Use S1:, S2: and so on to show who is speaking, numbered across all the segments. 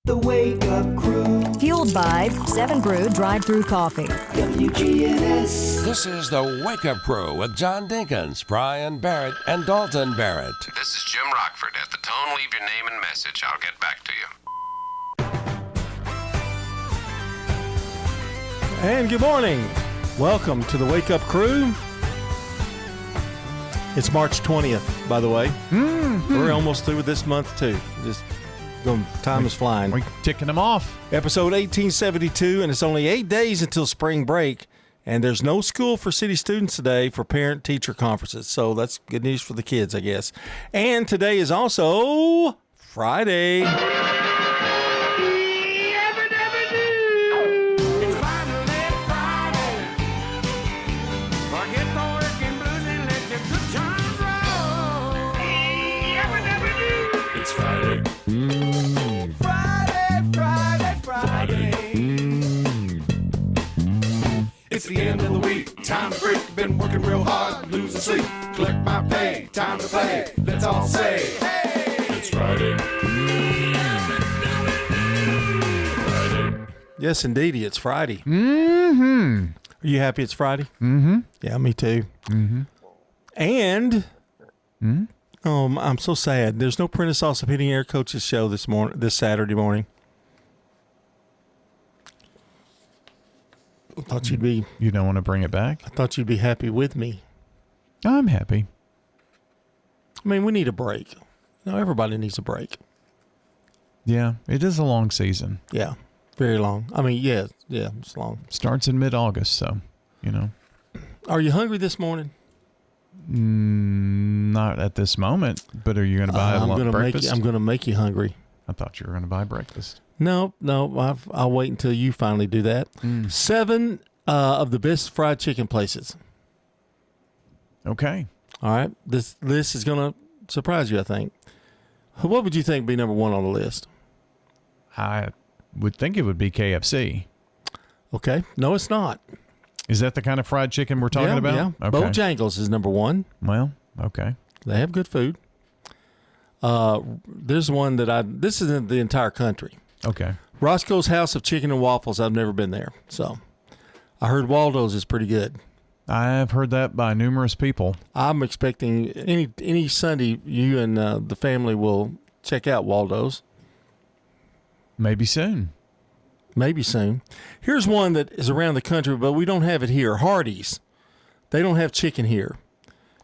S1: The Wake Up Crew.
S2: Fueled by 7 Brew Drive-Thru Coffee.
S1: WGNS.
S3: This is the Wake Up Crew with John Dinkins, Brian Barrett, and Dalton Barrett.
S4: This is Jim Rockford. At the tone, leave your name and message. I'll get back to you.
S5: And good morning. Welcome to the Wake Up Crew. It's March 20th, by the way. We're almost through with this month, too. Time is flying.
S6: We're ticking them off.
S5: Episode 1872, and it's only 8 days until spring break, and there's no school for city students today for parent-teacher conferences, so that's good news for the kids, I guess. And today is also Friday.
S7: It's the end of the week, time to freak, been working real hard, losing sleep, collect my pay, time to play, let's all say, hey! It's Friday. Friday.
S5: Yes, indeedy, it's Friday.
S6: Mm-hmm.
S5: Are you happy it's Friday?
S6: Mm-hmm.
S5: Yeah, me too.
S6: Mm-hmm.
S5: And, I'm so sad. There's no Prentice Salsa Heating Air Coaches show this Saturday morning. I thought you'd be.
S6: You don't want to bring it back?
S5: I thought you'd be happy with me.
S6: I'm happy.
S5: I mean, we need a break. No, everybody needs a break.
S6: Yeah, it is a long season.
S5: Yeah, very long. I mean, yeah, it's long.
S6: Starts in mid-August, so, you know.
S5: Are you hungry this morning?
S6: Not at this moment, but are you going to buy breakfast?
S5: I'm going to make you hungry.
S6: I thought you were going to buy breakfast.
S5: No, I'll wait until you finally do that. 7 of the best fried chicken places.
S6: Okay.
S5: All right. This list is going to surprise you, I think. What would you think would be number 1 on the list?
S6: I would think it would be KFC.
S5: Okay. No, it's not.
S6: Is that the kind of fried chicken we're talking about?
S5: Yeah.
S6: Okay.
S5: Bojangles is number 1.
S6: Well, okay.
S5: They have good food. There's one this is in the entire country.
S6: Okay.
S5: Roscoe's House of Chicken and Waffles. I've never been there. So I heard Waldo's is pretty good.
S6: I've heard that by numerous people.
S5: I'm expecting any Sunday you and the family will check out Waldo's.
S6: Maybe soon.
S5: Maybe soon. Here's one that is around the country, but we don't have it here. Hardee's. They don't have chicken here.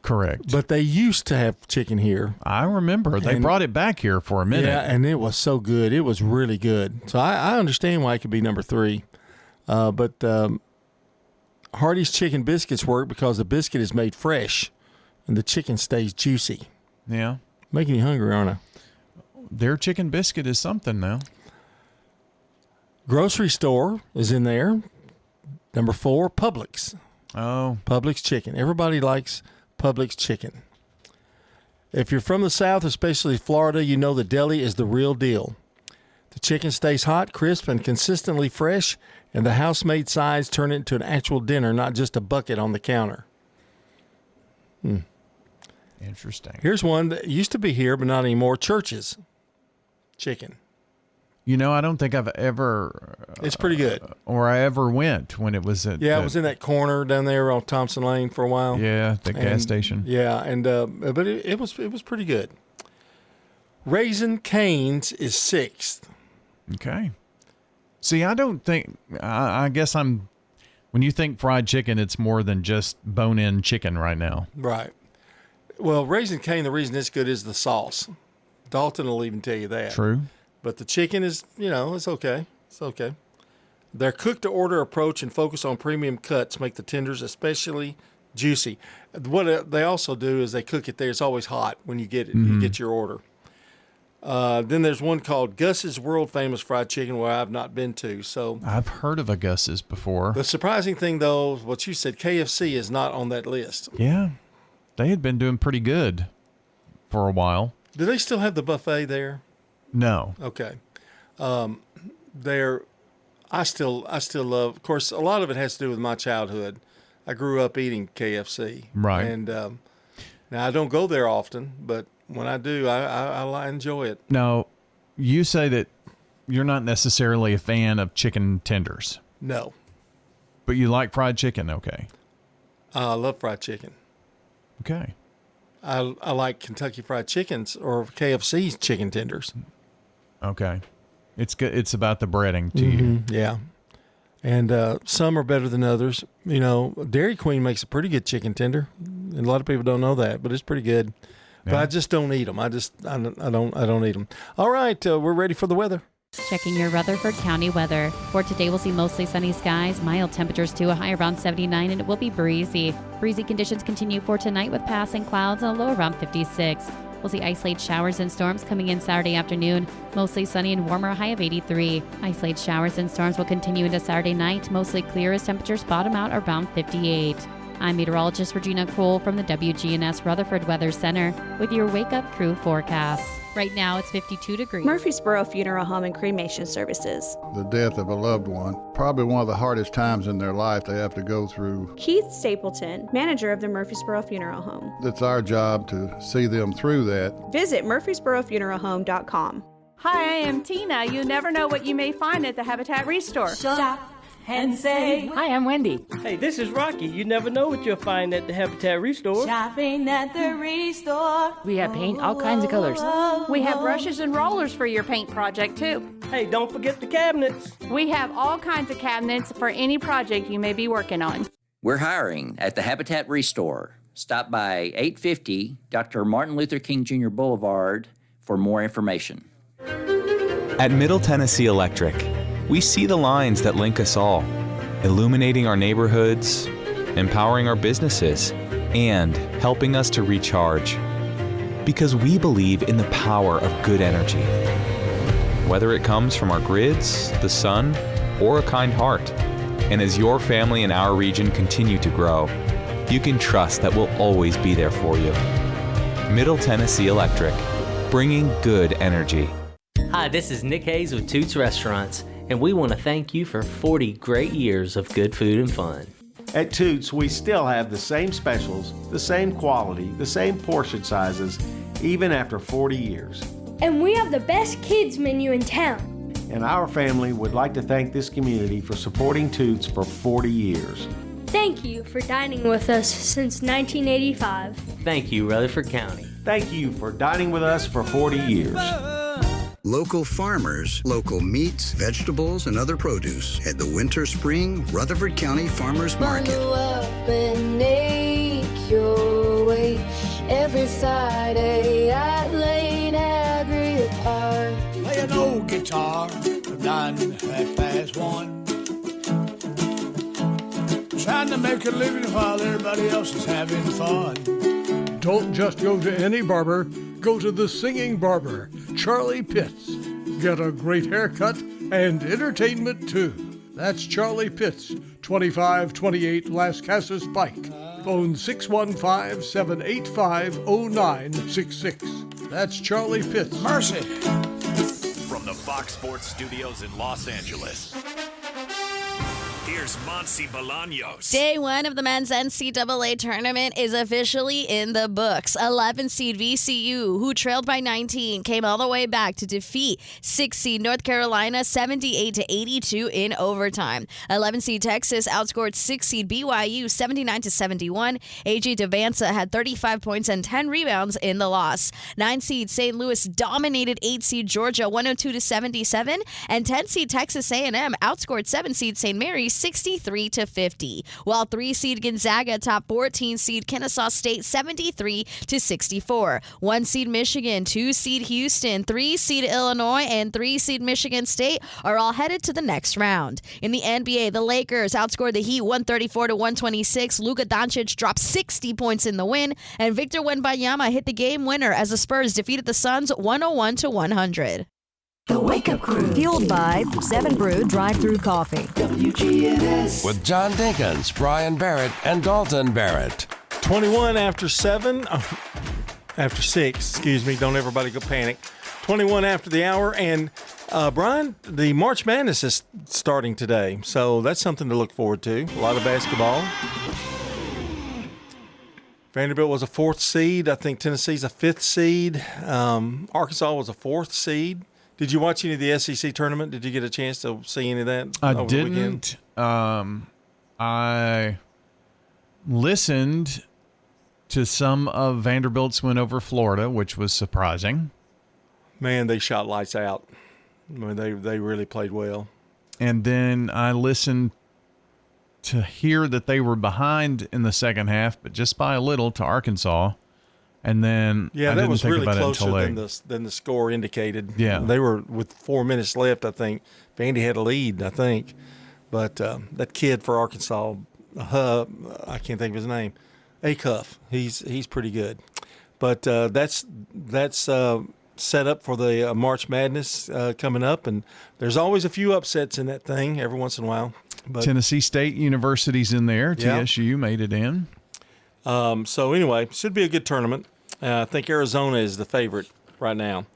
S6: Correct.
S5: But they used to have chicken here.
S6: I remember. They brought it back here for a minute.
S5: Yeah, and it was so good. It was really good. So I understand why it could be number 3. But Hardee's chicken biscuits work because the biscuit is made fresh and the chicken stays juicy.
S6: Yeah.
S5: Making you hungry, aren't I?
S6: Their chicken biscuit is something now.
S5: Grocery store is in there. Number 4, Publix.
S6: Oh.
S5: Publix chicken. Everybody likes Publix chicken. If you're from the South, especially Florida, you know the deli is the real deal. The chicken stays hot, crisp, and consistently fresh, and the house-made sides turn it into an actual dinner, not just a bucket on the counter.
S6: Interesting.
S5: Here's one that used to be here, but not anymore. Church's chicken.
S6: You know, I don't think I've ever...
S5: It's pretty good.
S6: Or I ever went when it was at...
S5: Yeah, it was in that corner down there on Thompson Lane for a while.
S6: Yeah, the gas station.
S5: Yeah, and but it was pretty good. Raising Cane's is 6th.
S6: Okay. See, I don't think... I guess I'm... When you think fried chicken, it's more than just bone-in chicken right now.
S5: Right. Well, Raising Cane, the reason it's good is the sauce. Dalton will even tell you that.
S6: True.
S5: But the chicken is, it's okay. It's okay. Their cook-to-order approach and focus on premium cuts make the tenders especially juicy. What they also do is they cook it there. It's always hot when you get it.
S6: Mm-hmm.
S5: You get your order. Then there's one called Gus's World Famous Fried Chicken where I've not been to. So
S6: I've heard of a Gus's before.
S5: The surprising thing, though, what you said, KFC is not on that list.
S6: Yeah. They had been doing pretty good for a while.
S5: Do they still have the buffet there?
S6: No.
S5: Okay. I still love, of course, a lot of it has to do with my childhood. I grew up eating KFC.
S6: Right.
S5: And now I don't go there often, but when I do, I enjoy it.
S6: Now, you say that you're not necessarily a fan of chicken tenders,
S5: No.
S6: but you like fried chicken. Okay.
S5: I love fried chicken.
S6: Okay.
S5: I like Kentucky Fried Chickens or KFC's chicken tenders.
S6: Okay. It's good. It's about the breading to you.
S5: Yeah. And some are better than others. You know, Dairy Queen makes a pretty good chicken tender. And a lot of people don't know that, but it's pretty good. But
S6: Yeah.
S5: I just don't eat them. I don't eat them. All right, we're ready for the weather.
S8: Checking your Rutherford County weather. For today, we'll see mostly sunny skies, mild temperatures to a high around 79, and it will be breezy. Breezy conditions continue for tonight with passing clouds and a low around 56. We'll see isolated showers and storms coming in Saturday afternoon, mostly sunny and warmer, high of 83. Isolated showers and storms will continue into Saturday night, mostly clear as temperatures bottom out around 58. I'm meteorologist Regina Kroll from the WGNS Rutherford Weather Center with your Wake Up Crew forecast. Right now, it's 52 degrees.
S9: Murfreesboro Funeral Home and Cremation Services.
S10: The death of a loved one, probably one of the hardest times in their life they have to go through.
S9: Keith Stapleton, manager of the Murfreesboro Funeral Home.
S10: It's our job to see them through that.
S9: Visit murfreesborofuneralhome.com.
S11: Hi, I am Tina. You never know what you may find at the Habitat Restore.
S12: Shop and save.
S13: Hi, I'm Wendy.
S14: Hey, this is Rocky. You never know what you'll find at the Habitat Restore.
S12: Shopping at the Restore.
S13: We have paint, all kinds of colors.
S11: We have brushes and rollers for your paint project, too.
S14: Hey, don't forget the cabinets.
S11: We have all kinds of cabinets for any project you may be working on.
S15: We're hiring at the Habitat Restore. Stop by 850 Dr. Martin Luther King Jr. Boulevard for more information.
S16: At Middle Tennessee Electric, we see the lines that link us all, illuminating our neighborhoods, empowering our businesses, and helping us to recharge. Because we believe in the power of good energy. Whether it comes from our grids, the sun, or a kind heart. And as your family and our region continue to grow, you can trust that we'll always be there for you. Middle Tennessee Electric, bringing good energy.
S17: Hi, this is Nick Hayes with Toots Restaurants, and we want to thank you for 40 great years of good food and fun.
S18: At Toots, we still have the same specials, the same quality, the same portion sizes, even after 40 years.
S19: And we have the best kids menu in town.
S18: And our family would like to thank this community for supporting Toots for 40 years.
S19: Thank you for dining with us since 1985.
S17: Thank you, Rutherford County.
S18: Thank you for dining with us for 40 years.
S20: Local farmers, local meats, vegetables, and other produce at the Winter Spring Rutherford County Farmers Market.
S21: Bundle up and make your way every Friday at Lane Agri Park.
S22: Play an old guitar from 9 to 1:30. Trying to make a living while everybody else is having fun.
S23: Don't just go to any barber, go to the singing barber, Charlie Pitts. Get a great haircut and entertainment too. That's Charlie Pitts, 2528 Las Casas Pike. Phone 615-785-0966. That's Charlie Pitts.
S22: Mercy.
S24: From the Fox Sports Studios in Los Angeles, here's Monsi Bolaños.
S25: Day one of the men's NCAA tournament is officially in the books. 11 seed VCU, who trailed by 19, came all the way back to defeat 6 seed North Carolina 78-82 in overtime. 11 seed Texas outscored 6 seed BYU 79-71. AJ Devanza had 35 points and 10 rebounds in the loss. 9 seed St. Louis dominated 8 seed Georgia 102-77, and 10 seed Texas A&M outscored 7 seed St. Mary's 63-50, while 3 seed Gonzaga topped 14 seed Kennesaw State 73-64. 1 seed Michigan, 2 seed Houston, 3 seed Illinois, and 3 seed Michigan State are all headed to the next round. In the NBA, the Lakers outscored the Heat 134-126. Luka Doncic dropped 60 points in the win, and Victor Wembanyama hit the game winner as the Spurs defeated the Suns 101-100.
S2: The Wake Up Crew. Fueled by 7 Brew Drive-Thru Coffee.
S1: WGNS.
S3: With John Dinkins, Brian Barrett, and Dalton Barrett.
S5: 21 after 7. After 6, excuse me. Don't everybody go panic. 21 after the hour. And, Brian, the March Madness is starting today. So that's something to look forward to. A lot of basketball. Vanderbilt was a 4th seed. I think Tennessee's a 5th seed. Arkansas was a 4th seed. Did you watch any of the SEC tournament? Did you get a chance to see any of that?
S4: I
S5: over the weekend?
S4: didn't. I listened to some of Vanderbilt's win over Florida, which was surprising.
S5: Man, they shot lights out. I mean, they really played well.
S4: And then I listened to hear that they were behind in the second half, but just by a little, to Arkansas. And then
S5: yeah,
S4: I
S5: that
S4: didn't
S5: was
S4: think
S5: really
S4: about
S5: closer
S4: it until
S5: than the score indicated.
S4: Yeah.
S5: They were with 4 minutes left, I think. Vandy had a lead, I think. But that kid for Arkansas, I can't think of his name, Acuff, he's pretty good. But that's set up for the March Madness coming up, and there's always a few upsets in that thing every once in a while. But
S4: Tennessee State University's in there.
S5: Yeah.
S4: TSU made it in.
S5: So anyway, should be a good tournament. I think Arizona is the favorite right now.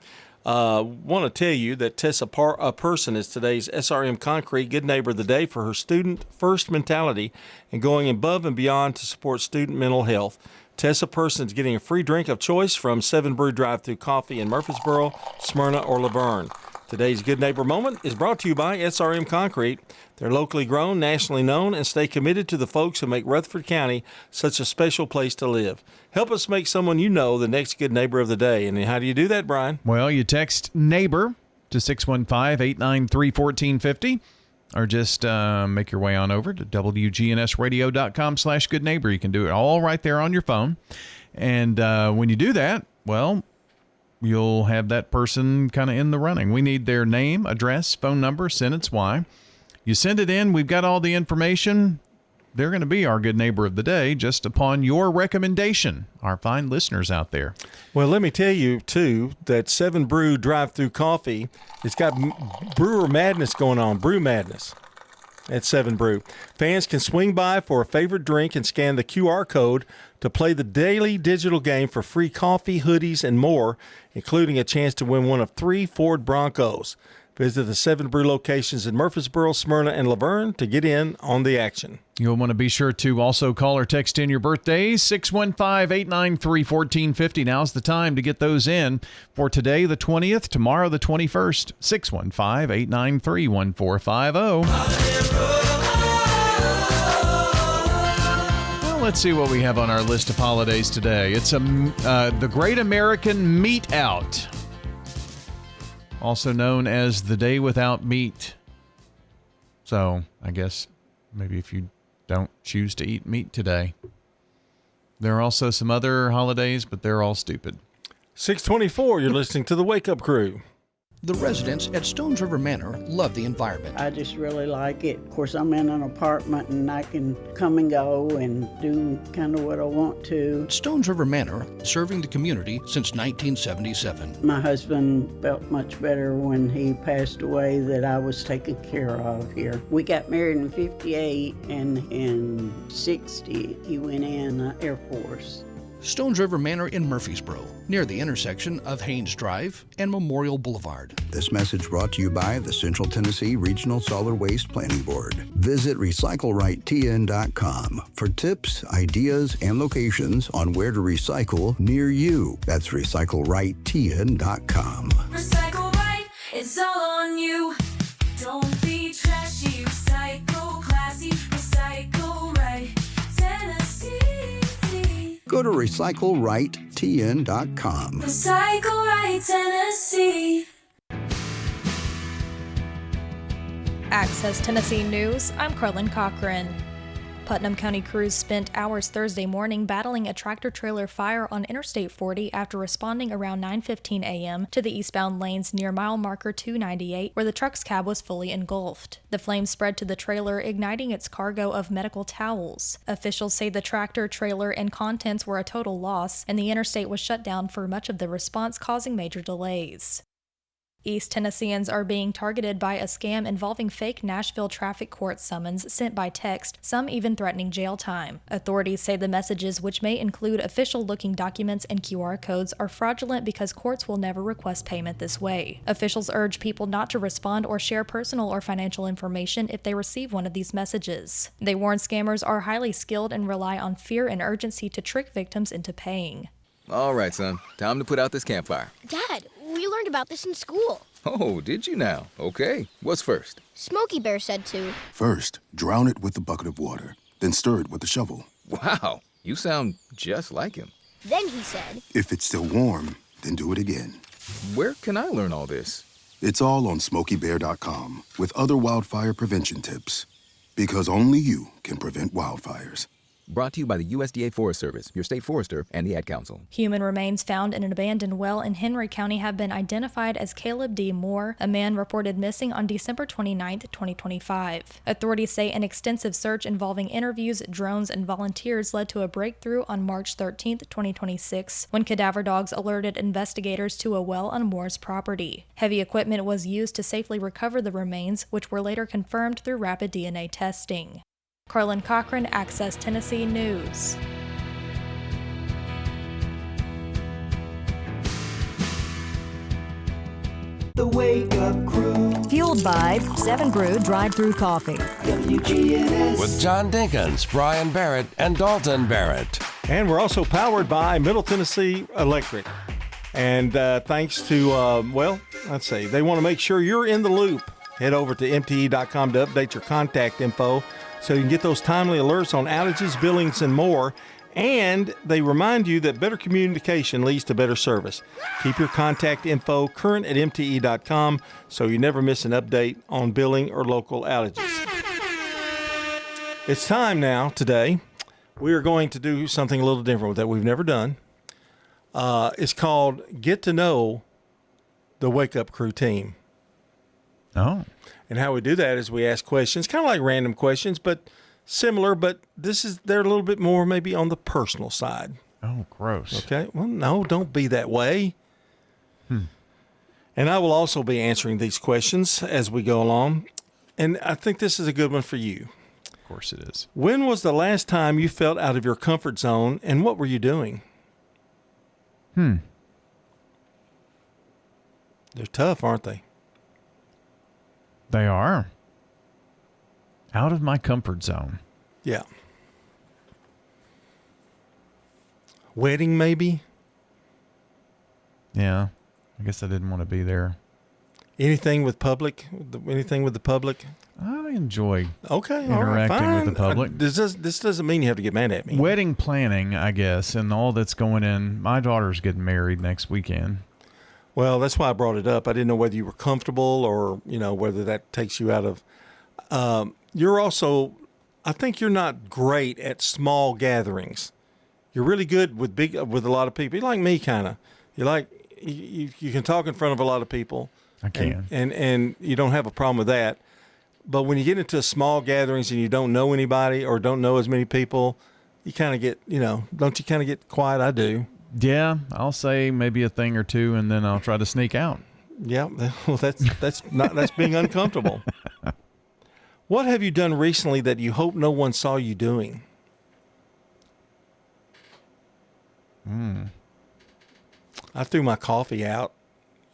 S5: Want to tell you that Tessa Person is today's SRM Concrete Good Neighbor of the Day for her student first mentality and going above and beyond to support student mental health. Tessa Person is getting a free drink of choice from 7 Brew Drive-Thru Coffee in Murfreesboro, Smyrna, or Laverne. Today's Good Neighbor Moment is brought to you by SRM Concrete. They're locally grown, nationally known, and stay committed to the folks who make Rutherford County such a special place to live. Help us make someone you know the next good neighbor of the day. And how do you do that, Brian?
S4: Well, you text NEIGHBOR to 615-893-1450, or just make your way on over to WGNSradio.com/goodneighbor. You can do it all right there on your phone. And when you do that, well, you'll have that person kind of in the running. We need their name, address, phone number, sentence why. You send it in. We've got all the information. They're going to be our good neighbor of the day just upon your recommendation, our fine listeners out there.
S5: Well, let me tell you, too, that 7 Brew Drive-Thru Coffee, it's got Brewer Madness going on, Brew Madness at 7 Brew. Fans can swing by for a favorite drink and scan the QR code to play the daily digital game for free coffee, hoodies, and more, including a chance to win one of 3 Ford Broncos. Visit the 7 Brew locations in Murfreesboro, Smyrna, and Laverne to get in on the action.
S4: You'll want to be sure to also call or text in your birthdays, 615-893-1450. Now's the time to get those in for today, the 20th, tomorrow, the 21st, 615-893-1450. Well, let's see what we have on our list of holidays today. It's the Great American Meat Out, also known as the Day Without Meat. So I guess maybe if you don't choose to eat meat today. There are also some other holidays, but they're all stupid.
S5: 624, you're listening to the Wake Up Crew.
S6: The residents at Stones River Manor love the environment.
S7: I just really like it. Of course, I'm in an apartment and I can come and go and do kind of what I want to.
S6: Stones River Manor, serving the community since 1977.
S7: My husband felt much better when he passed away that I was taken care of here. We got married in 58 and in 60 he went in Air Force.
S6: Stones River Manor in Murfreesboro, near the intersection of Haynes Drive and Memorial Boulevard.
S20: This message brought to you by the Central Tennessee Regional Solid Waste Planning Board. Visit RecycleRightTN.com for tips, ideas, and locations on where to recycle near you. That's RecycleRightTN.com.
S12: Recycle right, it's all on you. Don't be trashy, recycle classy, recycle right, Tennessee.
S20: Go to RecycleRightTN.com.
S12: Recycle right, Tennessee.
S8: Access Tennessee News, I'm Carlin Cochran. Putnam County crews spent hours Thursday morning battling a tractor-trailer fire on Interstate 40 after responding around 9:15 a.m. to the eastbound lanes near mile marker 298, where the truck's cab was fully engulfed. The flames spread to the trailer, igniting its cargo of medical towels. Officials say the tractor, trailer, and contents were a total loss, and the interstate was shut down for much of the response, causing major delays. East Tennesseans are being targeted by a scam involving fake Nashville traffic court summons sent by text, some even threatening jail time. Authorities say the messages, which may include official-looking documents and QR codes, are fraudulent because courts will never request payment this way. Officials urge people not to respond or share personal or financial information if they receive one of these messages. They warn scammers are highly skilled and rely on fear and urgency to trick victims into paying.
S10: All right, son. Time to put out this campfire.
S26: Dad, we learned about this in school.
S9: Oh, did you now? Okay. What's first?
S10: Smokey Bear said to.
S11: First, drown it with a bucket of water, then stir it with a shovel.
S9: Wow, you sound just like him.
S10: Then he said.
S11: If it's still warm, then do it again.
S9: Where can I learn all this?
S11: It's all on SmokeyBear.com with other wildfire prevention tips. Because only you can prevent wildfires.
S13: Brought to you by the USDA Forest Service, your state forester, and the Ad Council.
S8: Human remains found in an abandoned well in Henry County have been identified as Caleb D. Moore, a man reported missing on December 29, 2025. Authorities say an extensive search involving interviews, drones, and volunteers led to a breakthrough on March 13, 2026, when cadaver dogs alerted investigators to a well on Moore's property. Heavy equipment was used to safely recover the remains, which were later confirmed through rapid DNA testing. Carlin Cochran, Access Tennessee News.
S1: The Wake Up Crew.
S2: Fueled by 7 Brew Drive-Thru Coffee.
S1: WGNS.
S3: With John Dinkins, Brian Barrett, and Dalton Barrett.
S5: And we're also powered by Middle Tennessee Electric. And thanks to, let's see, they want to make sure you're in the loop. Head over to mte.com to update your contact info so you can get those timely alerts on outages, billings, and more. And they remind you that better communication leads to better service. Keep your contact info current at mte.com so you never miss an update on billing or local outages. It's time now, today. We are going to do something a little different that we've never done. It's called Get to Know the Wake Up Crew Team.
S4: Oh.
S5: And how we do that is we ask questions, kind of like random questions, but similar, but they're a little bit more maybe on the personal side.
S4: Oh, gross.
S5: Okay. Well, no, don't be that way. And I will also be answering these questions as we go along. And I think this is a good one for you.
S4: Of course it is.
S5: When was the last time you felt out of your comfort zone, and what were you doing? They're tough, aren't they?
S4: They are. Out of my comfort zone.
S5: Yeah. Wedding, maybe?
S4: Yeah. I guess I didn't want to be there.
S5: Anything with public? Anything with the public?
S4: I enjoy
S5: interacting
S4: with the public.
S5: This doesn't mean you have to get mad at me.
S4: Wedding planning, I guess, and all that's going in. My daughter's getting married next weekend.
S5: Well, that's why I brought it up. I didn't know whether you were comfortable or, whether that takes you out of... you're also... I think you're not great at small gatherings. You're really good with a lot of people. You're like me, kind of. You can talk in front of a lot of people.
S4: I can.
S5: And you don't have a problem with that. But when you get into small gatherings and you don't know anybody or don't know as many people, you kind of get, don't you kind of get quiet? I do.
S4: Yeah, I'll say maybe a thing or two, and then I'll try to sneak out.
S5: Yeah, well, that's being uncomfortable. What have you done recently that you hope no one saw you doing? I threw my coffee out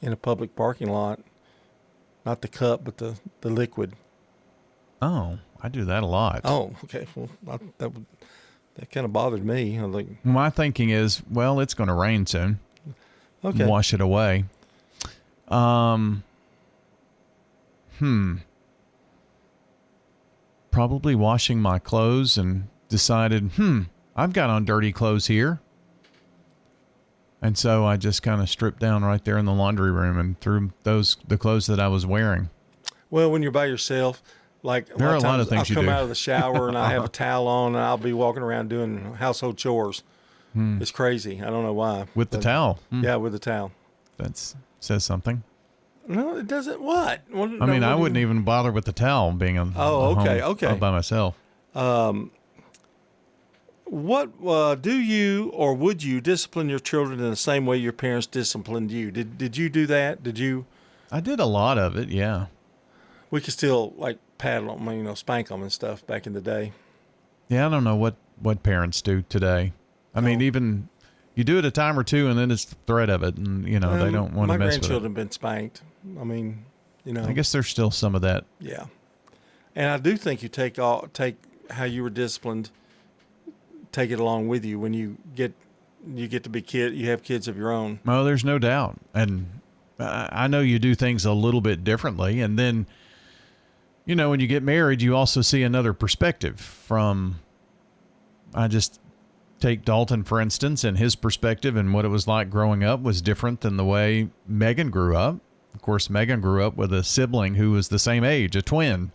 S5: in a public parking lot. Not the cup, but the liquid.
S4: Oh, I do that a lot.
S5: Oh, okay. Well, that kind of bothered me. I was like,
S4: my thinking is, well, it's going to rain soon.
S5: Okay.
S4: Wash it away. Probably washing my clothes and decided, I've got on dirty clothes here. And so I just kind of stripped down right there in the laundry room and threw the clothes that I was wearing.
S5: Well, when you're by yourself, like
S4: there are a lot of things
S5: I'll come
S4: you do.
S5: out of the shower and I have a towel on and I'll be walking around doing household chores. It's crazy. I don't know why.
S4: With the towel?
S5: Yeah, with the towel.
S4: That says something.
S5: No, it doesn't. What?
S4: I wouldn't even bother with the towel being on.
S5: Okay.
S4: All by myself.
S5: What do you or would you discipline your children in the same way your parents disciplined you? Did you do that? Did you?
S4: I did a lot of it. Yeah.
S5: We could still like paddle them, spank them and stuff back in the day.
S4: Yeah, I don't know what parents do today. I mean, even you do it a time or two, and then it's the threat of it, and they don't want to mess with it.
S5: My grandchildren have been spanked. I mean,
S4: I guess there's still some of that.
S5: Yeah, and I do think you take how you were disciplined, take it along with you when you get to be you have kids of your own.
S4: Oh, there's no doubt, and I know you do things a little bit differently. And then, you know, when you get married, you also see another perspective from, I just take Dalton, for instance, and his perspective and what it was like growing up was different than the way Megan grew up. Of course, Megan grew up with a sibling who was the same age, a twin.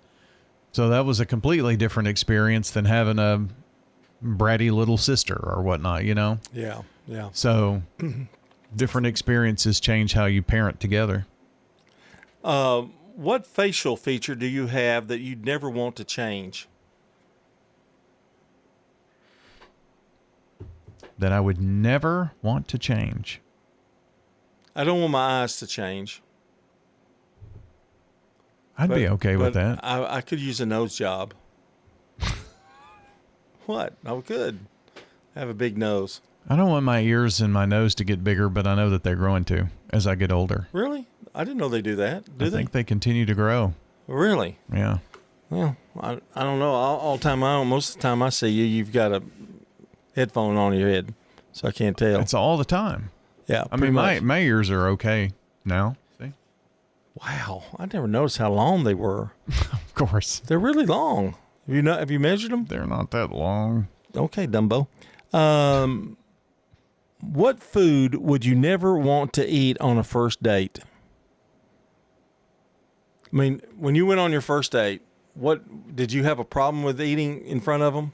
S4: So that was a completely different experience than having a bratty little sister or whatnot, you know?
S5: Yeah, yeah.
S4: So different experiences change how you parent together.
S5: What facial feature do you have that you'd never want to change?
S4: That I would never want to change.
S5: I don't want my eyes to change.
S4: I'd be okay with that.
S5: I could use a nose job. What? I could. I have a big nose.
S4: I don't want my ears and my nose to get bigger, but I know that they're growing to as I get older.
S5: Really? I didn't know they do that.
S4: I think they continue to grow.
S5: Really?
S4: Yeah.
S5: Well, I don't know. All the time most of the time I see you, you've got a headphone on your head, so I can't tell.
S4: It's all the time.
S5: Yeah.
S4: I mean, my ears are okay now. See?
S5: Wow, I never noticed how long they were.
S4: Of course,
S5: they're really long. Have you measured them?
S4: They're not that long.
S5: Okay, Dumbo. What food would you never want to eat on a first date? I mean, when you went on your first date, what did you have a problem with eating in front of them?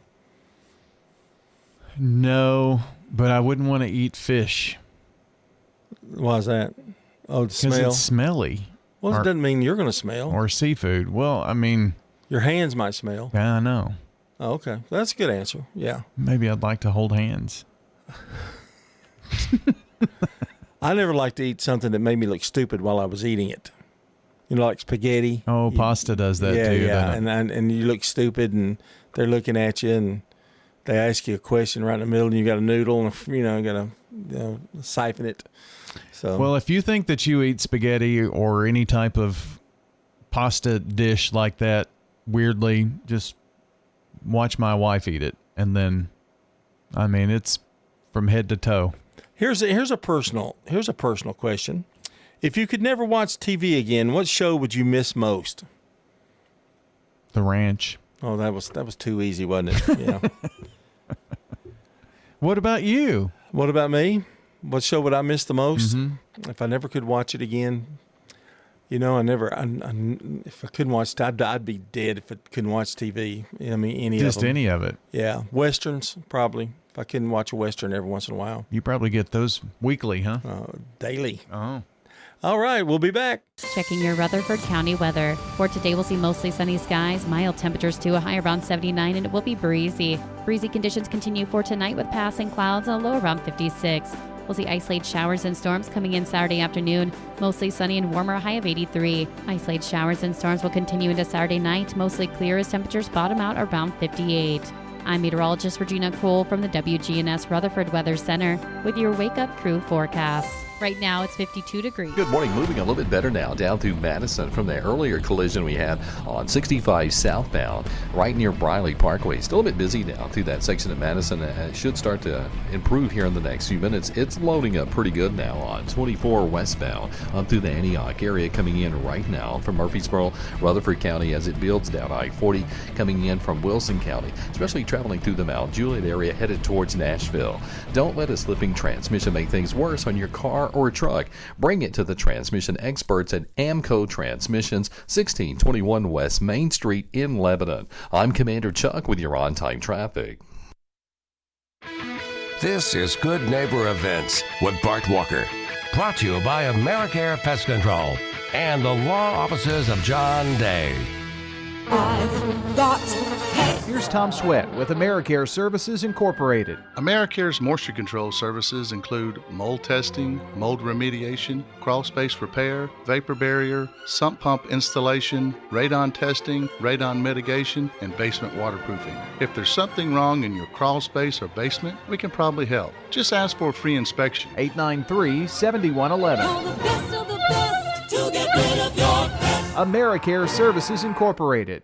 S4: No, but I wouldn't want to eat fish.
S5: Why is that? Oh, the smell?
S4: Because it's smelly.
S5: Well, it doesn't mean you're going to smell.
S4: Or seafood. Well, I mean...
S5: Your hands might smell.
S4: Yeah, I know.
S5: Oh, okay. That's a good answer. Yeah.
S4: Maybe I'd like to hold hands.
S5: I never liked to eat something that made me look stupid while I was eating it. You know, like spaghetti.
S4: Oh, pasta does that too.
S5: Yeah, and you look stupid, and they're looking at you, and they ask you a question right in the middle, and you got a noodle, and you got to siphon it. So,
S4: well, if you think that you eat spaghetti or any type of pasta dish like that weirdly, just watch my wife eat it, and then, I mean, it's from head to toe.
S5: Here's a personal question. If you could never watch TV again, what show would you miss most?
S4: The Ranch.
S5: Oh, that was too easy, wasn't it? Yeah.
S4: What about you?
S5: What about me? What show would I miss the most? Mm-hmm. If I never could watch it again, if I couldn't watch it, I'd be dead if I couldn't watch TV. I mean, any of them.
S4: Just any of it.
S5: Yeah. Westerns, probably. If I couldn't watch a Western every once in a while.
S4: You probably get those weekly, huh?
S5: Daily.
S4: Oh.
S5: All right, we'll be back.
S14: Checking your Rutherford County weather. For today, we'll see mostly sunny skies, mild temperatures to a high around 79, and it will be breezy. Breezy conditions continue for tonight with passing clouds, a low around 56. We'll see isolated showers and storms coming in Saturday afternoon. Mostly sunny and warmer, a high of 83. Isolated showers and storms will continue into Saturday night, mostly clear as temperatures bottom out around 58. I'm meteorologist Regina Cole from the WGNS Rutherford Weather Center with your Wake Up Crew forecast. Right now, it's 52 degrees.
S15: Good morning. Moving a little bit better now down through Madison from the earlier collision we had on 65 southbound right near Briley Parkway. Still a bit busy now through that section of Madison. It should start to improve here in the next few minutes. It's loading up pretty good now on 24 westbound up through the Antioch area coming in right now from Murfreesboro, Rutherford County as it builds down I-40 coming in from Wilson County, especially traveling through the Mount Juliet area headed towards Nashville. Don't let a slipping transmission make things worse on your car or truck. Bring it to the transmission experts at Amco Transmissions, 1621 West Main Street in Lebanon. I'm Commander Chuck with your on-time traffic.
S3: This is Good Neighbor Events with Bart Walker. Brought to you by AmeriCare Pest Control and the law offices of John Day.
S16: I've got
S17: Here's Tom Sweat with AmeriCare Services Incorporated.
S19: AmeriCare's moisture control services include mold testing, mold remediation, crawl space repair, vapor barrier, sump pump installation, radon testing, radon mitigation, and basement waterproofing. If there's something wrong in your crawl space or basement, we can probably help. Just ask for a free inspection.
S17: 893-7111.
S16: all the best of the best to get rid of your pest.
S17: AmeriCare Services Incorporated.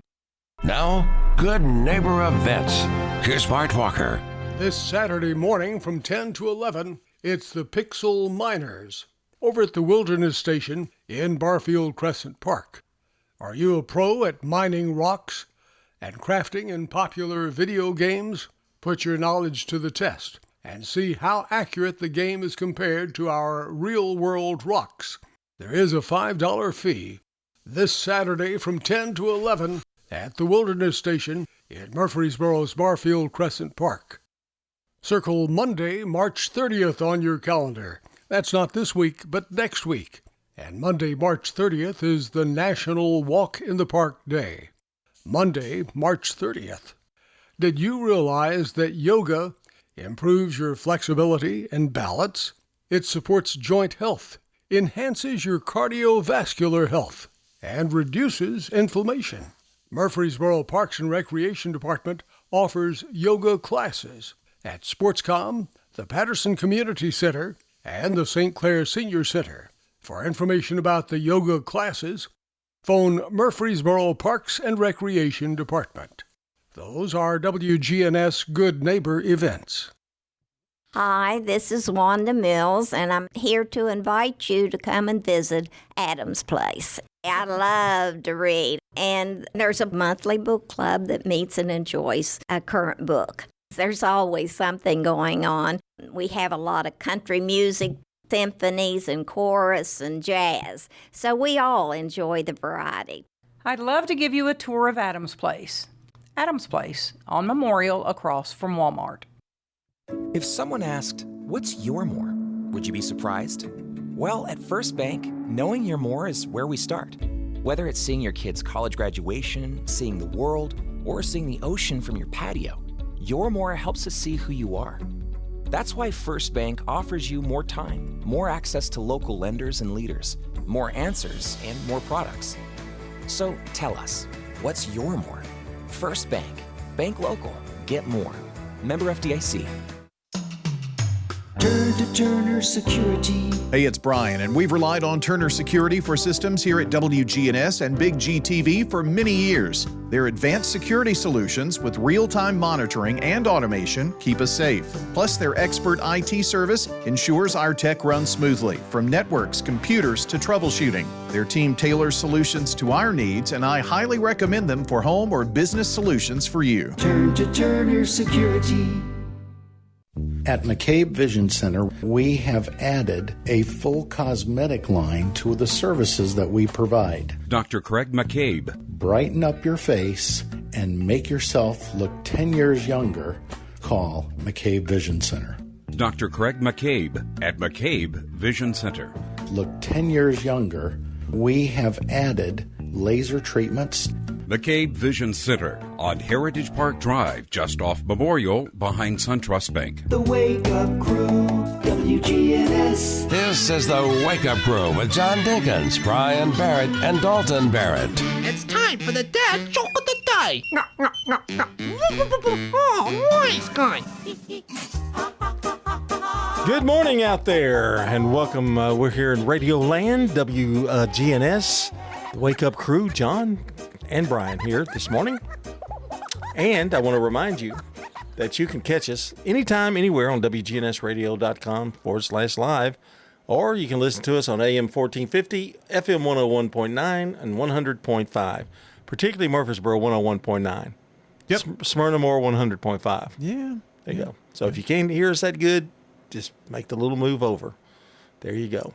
S3: Now, Good Neighbor Events. Here's Bart Walker.
S23: This Saturday morning from 10 to 11, it's the Pixel Miners. over at the Wilderness Station in Barfield Crescent Park. Are you a pro at mining rocks and crafting in popular video games? Put your knowledge to the test and see how accurate the game is compared to our real-world rocks. There is a $5 fee this Saturday from 10 to 11 at the Wilderness Station in Murfreesboro's Barfield Crescent Park. Circle Monday, March 30th on your calendar. That's not this week, but next week. And Monday, March 30th is the National Walk in the Park Day. Monday, March 30th. Did you realize that yoga improves your flexibility and balance? It supports joint health, enhances your cardiovascular health, and reduces inflammation. Murfreesboro Parks and Recreation Department offers yoga classes at Sportscom, the Patterson Community Center, and the St. Clair Senior Center. For information about the yoga classes, phone Murfreesboro Parks and Recreation Department. Those are WGNS Good Neighbor events.
S18: Hi, this is Wanda Mills, and I'm here to invite you to come and visit Adam's Place. I love to read, and there's a monthly book club that meets and enjoys a current book. There's always something going on. We have a lot of country music, symphonies and chorus and jazz, so we all enjoy the variety.
S21: I'd love to give you a tour of Adam's Place. Adam's Place on Memorial across from Walmart.
S22: If someone asked, "What's your more?" would you be surprised? Well, at First Bank, knowing your more is where we start. Whether it's seeing your kid's college graduation, seeing the world, or seeing the ocean from your patio, your more helps us see who you are. That's why First Bank offers you more time, more access to local lenders and leaders, more answers, and more products. So tell us, what's your more? First Bank. Bank local. Get more. Member FDIC.
S1: Turn to Turner Security.
S17: Hey, it's Brian, and we've relied on Turner Security for systems here at WGNS and Big G TV for many years. Their advanced security solutions with real-time monitoring and automation keep us safe. Plus, their expert IT service ensures our tech runs smoothly, from networks, computers to troubleshooting. Their team tailors solutions to our needs, and I highly recommend them for home or business solutions for you.
S1: Turn to Turner Security.
S24: At McCabe Vision Center, we have added a full cosmetic line to the services that we provide.
S25: Dr. Craig McCabe.
S24: Brighten up your face and make yourself look 10 years younger. Call McCabe Vision Center.
S25: Dr. Craig McCabe at McCabe Vision Center.
S24: Look 10 years younger. We have added laser treatments.
S25: McCabe Vision Center on Heritage Park Drive, just off Memorial, behind SunTrust Bank.
S1: The Wake Up Crew, WGNS.
S3: This is the Wake Up Crew with John Dinkins, Brian Barrett, and Dalton Barrett.
S26: It's time for the dad joke of the day. Oh, nice guy.
S5: Good morning out there, and welcome. We're here in Radio Land, WGNS. The Wake Up Crew, John and Brian here this morning. And I want to remind you that you can catch us anytime, anywhere on WGNSradio.com/live, or you can listen to us on AM 1450, FM 101.9, and 100.5, particularly Murfreesboro 101.9.
S4: Yep.
S5: Smyrna Moore 100.5.
S4: Yeah.
S5: There you go. So if you can't hear us that good, just make the little move over. There you go.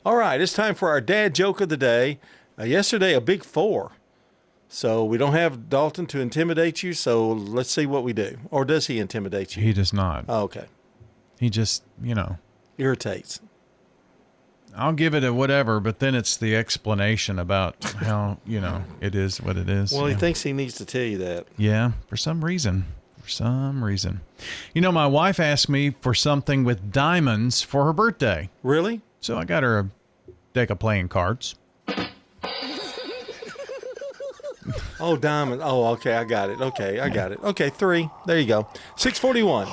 S5: All right, it's time for our dad joke of the day. Yesterday, a big 4. So we don't have Dalton to intimidate you, so let's see what we do. Or does he intimidate you?
S4: He does not.
S5: Oh, okay.
S4: He just,
S5: irritates.
S4: I'll give it a whatever, but then it's the explanation about how, it is what it is.
S5: Well, he thinks he needs to tell you that.
S4: Yeah, for some reason. My wife asked me for something with diamonds for her birthday.
S5: Really?
S4: So I got her a deck of playing cards.
S5: Oh, diamond. Oh, okay. I got it. Okay, 3. There you go. 641.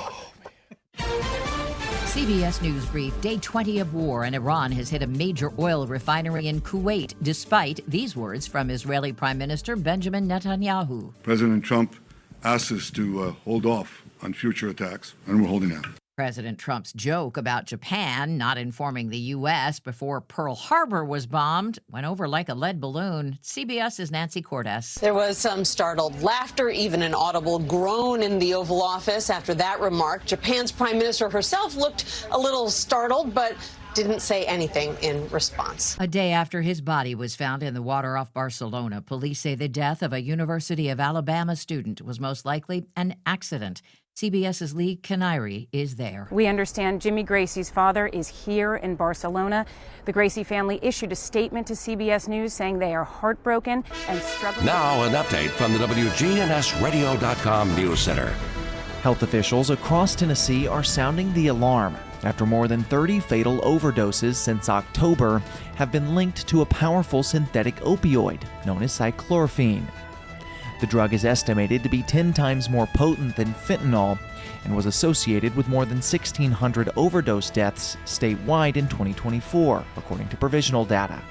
S27: CBS News Brief. Day 20 of war, and Iran has hit a major oil refinery in Kuwait, despite these words from Israeli Prime Minister Benjamin Netanyahu.
S28: President Trump asked us to hold off on future attacks, and we're holding out.
S27: President Trump's joke about Japan not informing the U.S. before Pearl Harbor was bombed went over like a lead balloon. CBS's Nancy Cordes.
S6: There was some startled laughter, even an audible groan in the Oval Office after that remark. Japan's Prime Minister herself looked a little startled, but didn't say anything in response.
S27: A day after his body was found in the water off Barcelona, police say the death of a University of Alabama student was most likely an accident. CBS's Lee Canary is there.
S7: We understand Jimmy Gracie's father is here in Barcelona. The Gracie family issued a statement to CBS News saying they are heartbroken and struggling.
S3: Now an update from the WGNSradio.com News Center.
S9: Health officials across Tennessee are sounding the alarm after more than 30 fatal overdoses since October have been linked to a powerful synthetic opioid known as cyclorphine. The drug is estimated to be 10 times more potent than fentanyl and was associated with more than 1,600 overdose deaths statewide in 2024, according to provisional data.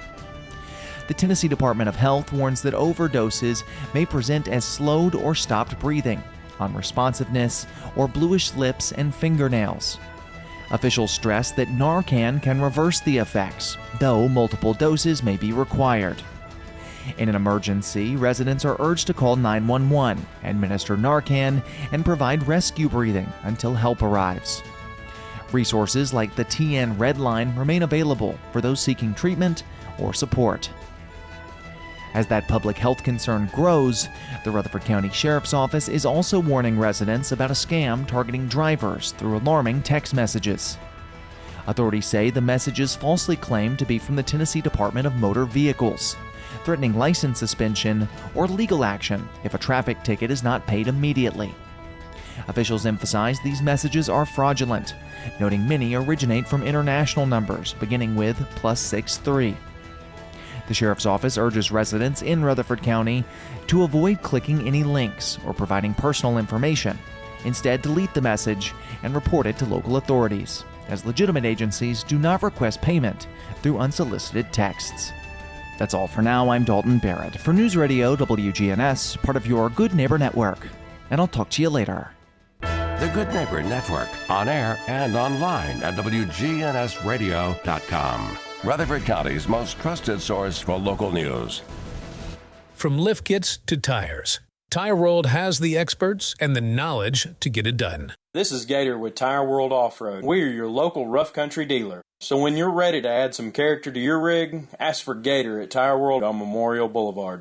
S9: The Tennessee Department of Health warns that overdoses may present as slowed or stopped breathing, unresponsiveness, or bluish lips and fingernails. Officials stress that Narcan can reverse the effects, though multiple doses may be required. In an emergency, residents are urged to call 911, administer Narcan, and provide rescue breathing until help arrives. Resources like the TN Red Line remain available for those seeking treatment or support. As that public health concern grows, the Rutherford County Sheriff's Office is also warning residents about a scam targeting drivers through alarming text messages. Authorities say the messages falsely claim to be from the Tennessee Department of Motor Vehicles, threatening license suspension or legal action if a traffic ticket is not paid immediately. Officials emphasize these messages are fraudulent, noting many originate from international numbers beginning with +63. The Sheriff's Office urges residents in Rutherford County to avoid clicking any links or providing personal information. Instead, delete the message and report it to local authorities, as legitimate agencies do not request payment through unsolicited texts. That's all for now. I'm Dalton Barrett for News Radio WGNS, part of your Good Neighbor Network. And I'll talk to you later.
S3: The Good Neighbor Network, on air and online at WGNSradio.com. Rutherford County's most trusted source for local news.
S10: From lift kits to tires, Tire World has the experts and the knowledge to get it done.
S11: This is Gator with Tire World Off-Road. We are your local rough country dealer. So when you're ready to add some character to your rig, ask for Gator at Tire World on Memorial Boulevard.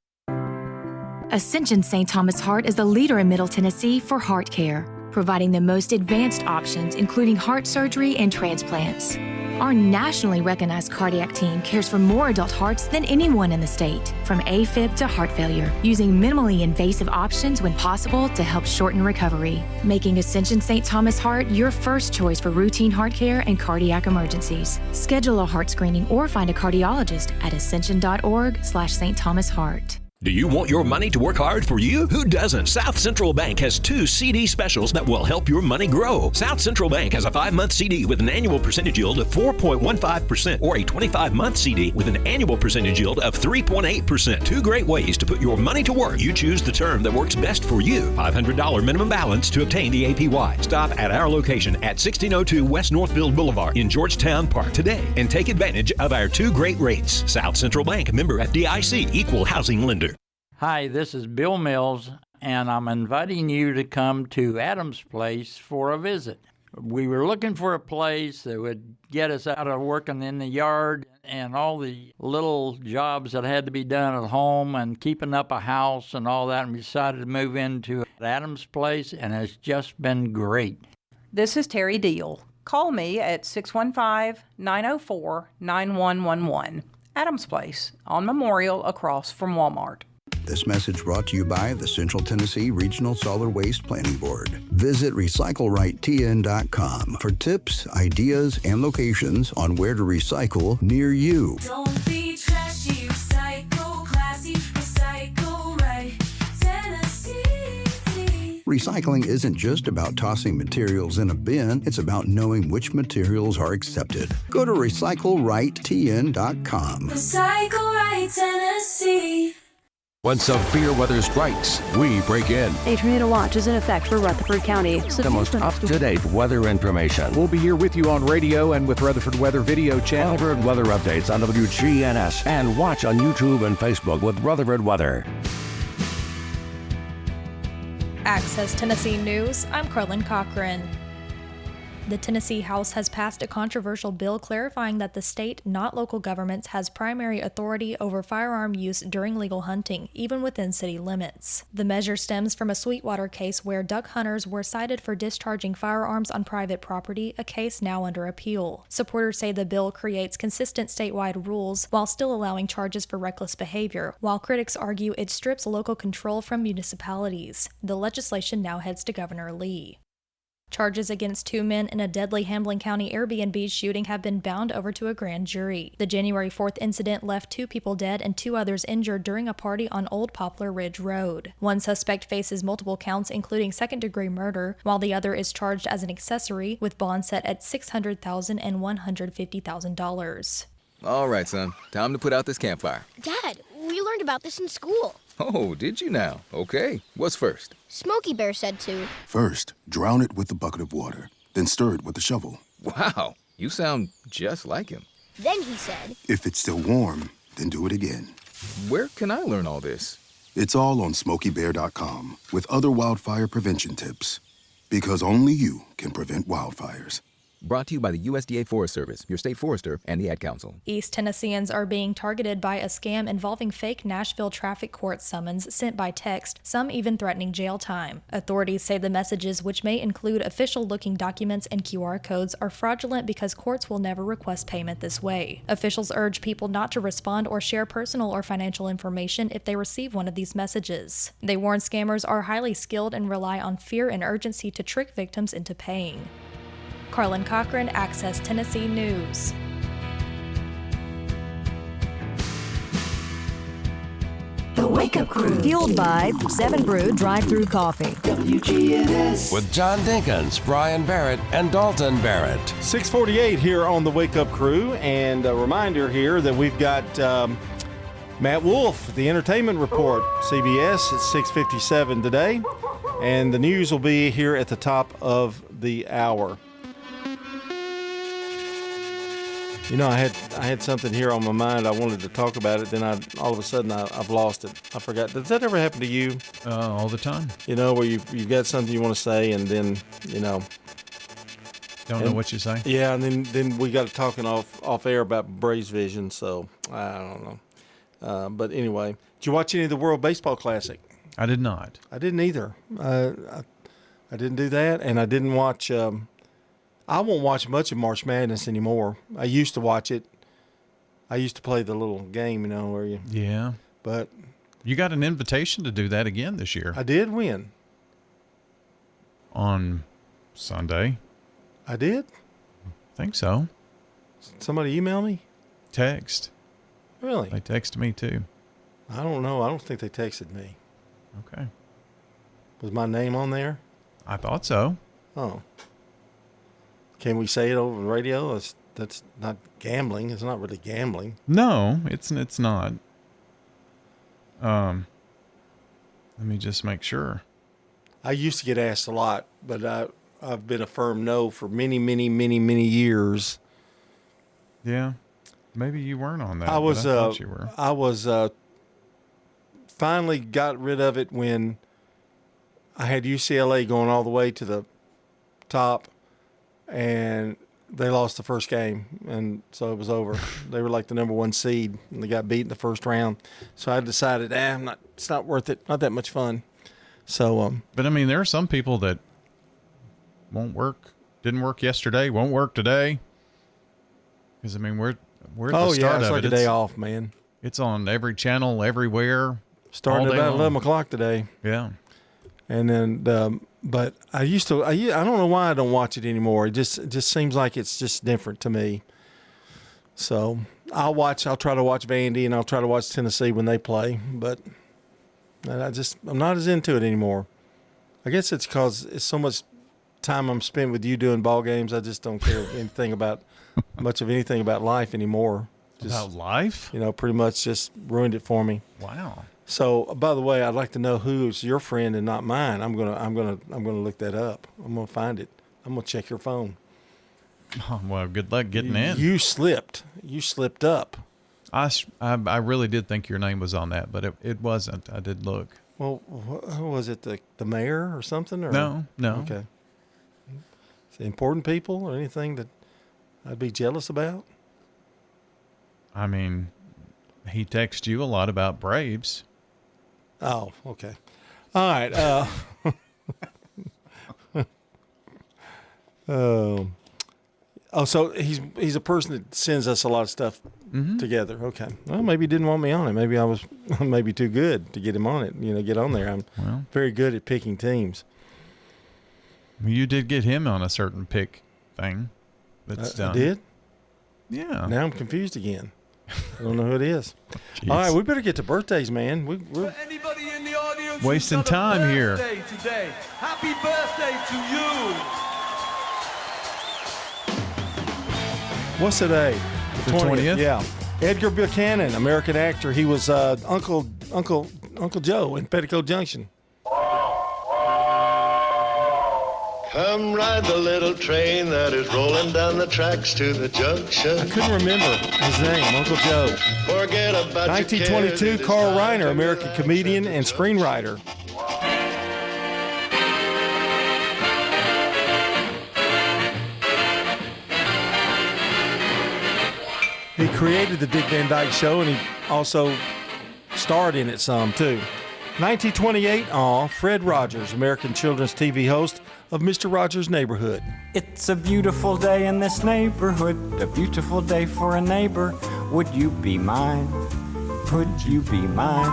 S12: Ascension St. Thomas Heart is the leader in Middle Tennessee for heart care, providing the most advanced options, including heart surgery and transplants. Our nationally recognized cardiac team cares for more adult hearts than anyone in the state, from AFib to heart failure, using minimally invasive options when possible to help shorten recovery, making Ascension St. Thomas Heart your first choice for routine heart care and cardiac emergencies. Schedule a heart screening or find a cardiologist at ascension.org/St. Thomas Heart.
S20: Do you want your money to work hard for you? Who doesn't? South Central Bank has 2 CD specials that will help your money grow. South Central Bank has a 5-month CD with an annual percentage yield of 4.15% or a 25-month CD with an annual percentage yield of 3.8%. 2 great ways to put your money to work. You choose the term that works best for you. $500 minimum balance to obtain the APY. Stop at our location at 1602 West Northfield Boulevard in Georgetown Park today and take advantage of our 2 great rates. South Central Bank, member FDIC, equal housing lender.
S28: Hi, this is Bill Mills, and I'm inviting you to come to Adams Place for a visit. We were looking for a place that would get us out of working in the yard and all the little jobs that had to be done at home and keeping up a house and all that, and we decided to move into Adams Place, and it's just been great.
S21: This is Terry Deal. Call me at 615-904-9111. Adams Place on Memorial across from Walmart.
S29: This message brought to you by the Central Tennessee Regional Solid Waste Planning Board. Visit RecycleRightTN.com for tips, ideas, and locations on where to recycle near you.
S16: Don't be trashy, recycle classy, recycle right, Tennessee.
S29: Recycling isn't just about tossing materials in a bin, it's about knowing which materials are accepted. Go to RecycleRightTN.com.
S16: Recycle right, Tennessee.
S3: When severe weather strikes, we break in.
S2: A tornado watch is in effect for Rutherford County.
S3: The most up-to-date weather information.
S8: We'll be here with you on radio and with Rutherford Weather Video Channel.
S3: Rutherford Weather updates on WGNS and watch on YouTube and Facebook with Rutherford Weather.
S13: Access Tennessee News, I'm Carlin Cochran. The Tennessee House has passed a controversial bill clarifying that the state, not local governments, has primary authority over firearm use during legal hunting, even within city limits. The measure stems from a Sweetwater case where duck hunters were cited for discharging firearms on private property, a case now under appeal. Supporters say the bill creates consistent statewide rules while still allowing charges for reckless behavior, while critics argue it strips local control from municipalities. The legislation now heads to Governor Lee. Charges against 2 men in a deadly Hamblen County Airbnb shooting have been bound over to a grand jury. The January 4th incident left 2 people dead and 2 others injured during a party on Old Poplar Ridge Road. One suspect faces multiple counts, including second-degree murder, while the other is charged as an accessory, with bond set at $600,000 and $150,000.
S14: All right, son. Time to put out this campfire.
S15: Dad, we learned about this in school.
S14: Oh, did you now? Okay. What's first?
S15: Smokey Bear said to.
S18: First, drown it with a bucket of water, then stir it with a shovel.
S14: Wow, you sound just like him.
S15: Then he said,
S18: if it's still warm, then do it again.
S14: Where can I learn all this?
S18: It's all on SmokeyBear.com with other wildfire prevention tips. Because only you can prevent wildfires.
S14: Brought to you by the USDA Forest Service, your state forester, and the Ad Council.
S13: East Tennesseans are being targeted by a scam involving fake Nashville traffic court summons sent by text, some even threatening jail time. Authorities say the messages, which may include official-looking documents and QR codes, are fraudulent because courts will never request payment this way. Officials urge people not to respond or share personal or financial information if they receive one of these messages. They warn scammers are highly skilled and rely on fear and urgency to trick victims into paying. Carlin Cochran, Access Tennessee News.
S19: The Wake Up Crew. Fueled by 7 Brew Drive-Thru Coffee.
S1: WGNS.
S3: With John Dinkins, Brian Barrett, and Dalton Barrett.
S5: 6:48 here on the Wake Up Crew, and a reminder here that we've got Matt Wolf, the Entertainment Report, CBS at 6:57 today, and the news will be here at the top of the hour. You know, I had something here on my mind. I wanted to talk about it. Then all of a sudden I've lost it. I forgot. Does that ever happen to you?
S4: All the time.
S5: You know, where you've got something you want to say, and then
S4: don't know what you say.
S5: Yeah, and then we got to talking off air about Braves Vision. So I don't know. But anyway, did you watch any of the World Baseball Classic?
S4: I did not.
S5: I didn't either. I didn't do that, and I didn't watch. I won't watch much of March Madness anymore. I used to watch it. I used to play the little game, where you.
S4: Yeah.
S5: But.
S4: You got an invitation to do that again this year.
S5: I did win.
S4: On Sunday.
S5: I did?
S4: I think so.
S5: Somebody email me?
S4: Text.
S5: Really?
S4: They texted me too.
S5: I don't know. I don't think they texted me.
S4: Okay.
S5: Was my name on there?
S4: I thought so.
S5: Oh. Can we say it over the radio? That's not gambling. It's not really gambling.
S4: No, it's not. Let me just make sure.
S5: I used to get asked a lot, but I've been a firm no for many, many, many, many years.
S4: Yeah, maybe you weren't on that.
S5: I
S4: thought you were.
S5: I was finally got rid of it when I had UCLA going all the way to the top. And they lost the first game, and so it was over. They were like the number 1 seed, and they got beat in the first round. So I decided, it's not worth it. Not that much fun. So,
S4: but I mean, there are some people that won't work. Didn't work yesterday. Won't work today. Because I mean, we're at the start of it.
S5: It's like a day off, man.
S4: It's on every channel, everywhere.
S5: Starting about 11 o'clock today.
S4: Yeah.
S5: And then. But I used to. I don't know why I don't watch it anymore. It just seems like it's just different to me. So I'll try to watch Vandy, and I'll try to watch Tennessee when they play. But I'm not as into it anymore. I guess it's because it's so much time I'm spent with you doing ball games. I just don't care anything about much of anything about life anymore.
S4: About life?
S5: Pretty much just ruined it for me.
S4: Wow.
S5: So, by the way, I'd like to know who's your friend and not mine. I'm gonna look that up. I'm gonna find it. I'm gonna check your phone.
S4: Oh, well, good luck getting in.
S5: You slipped. You slipped up.
S4: I really did think your name was on that, but it wasn't. I did look.
S5: Well, was it the mayor or something? Or?
S4: No.
S5: Okay. Is it important people or anything that I'd be jealous about?
S4: I mean, he texted you a lot about Braves.
S5: Oh, okay. All right. So he's a person that sends us a lot of stuff together. Okay. Well, maybe he didn't want me on it. Maybe I was maybe too good to get him on it. Get on there. I'm very good at picking teams.
S4: You did get him on a certain pick thing. That's done.
S5: I did?
S4: Yeah.
S5: Now I'm confused again. I don't know who it is.
S4: Jeez.
S5: All right, we better get to birthdays, man. We're
S16: Anybody in the audience
S4: wasting
S16: who's got a
S4: time here.
S16: birthday today. Happy birthday to you.
S5: What's today?
S4: The 20th?
S5: Yeah. Edgar Buchanan, American actor. He was Uncle Joe in Petticoat Junction.
S6: Come ride the little train that is rolling down the tracks to the junction.
S5: I couldn't remember his name, Uncle Joe.
S6: Forget about
S5: 1922, Carl Reiner, American comedian and screenwriter. He created the Dick Van Dyke Show, and he also starred in it some, too. 1928, Fred Rogers, American children's TV host of Mr. Rogers' Neighborhood.
S7: It's a beautiful day in this neighborhood, a beautiful day for a neighbor. Would you be mine? Would you be mine?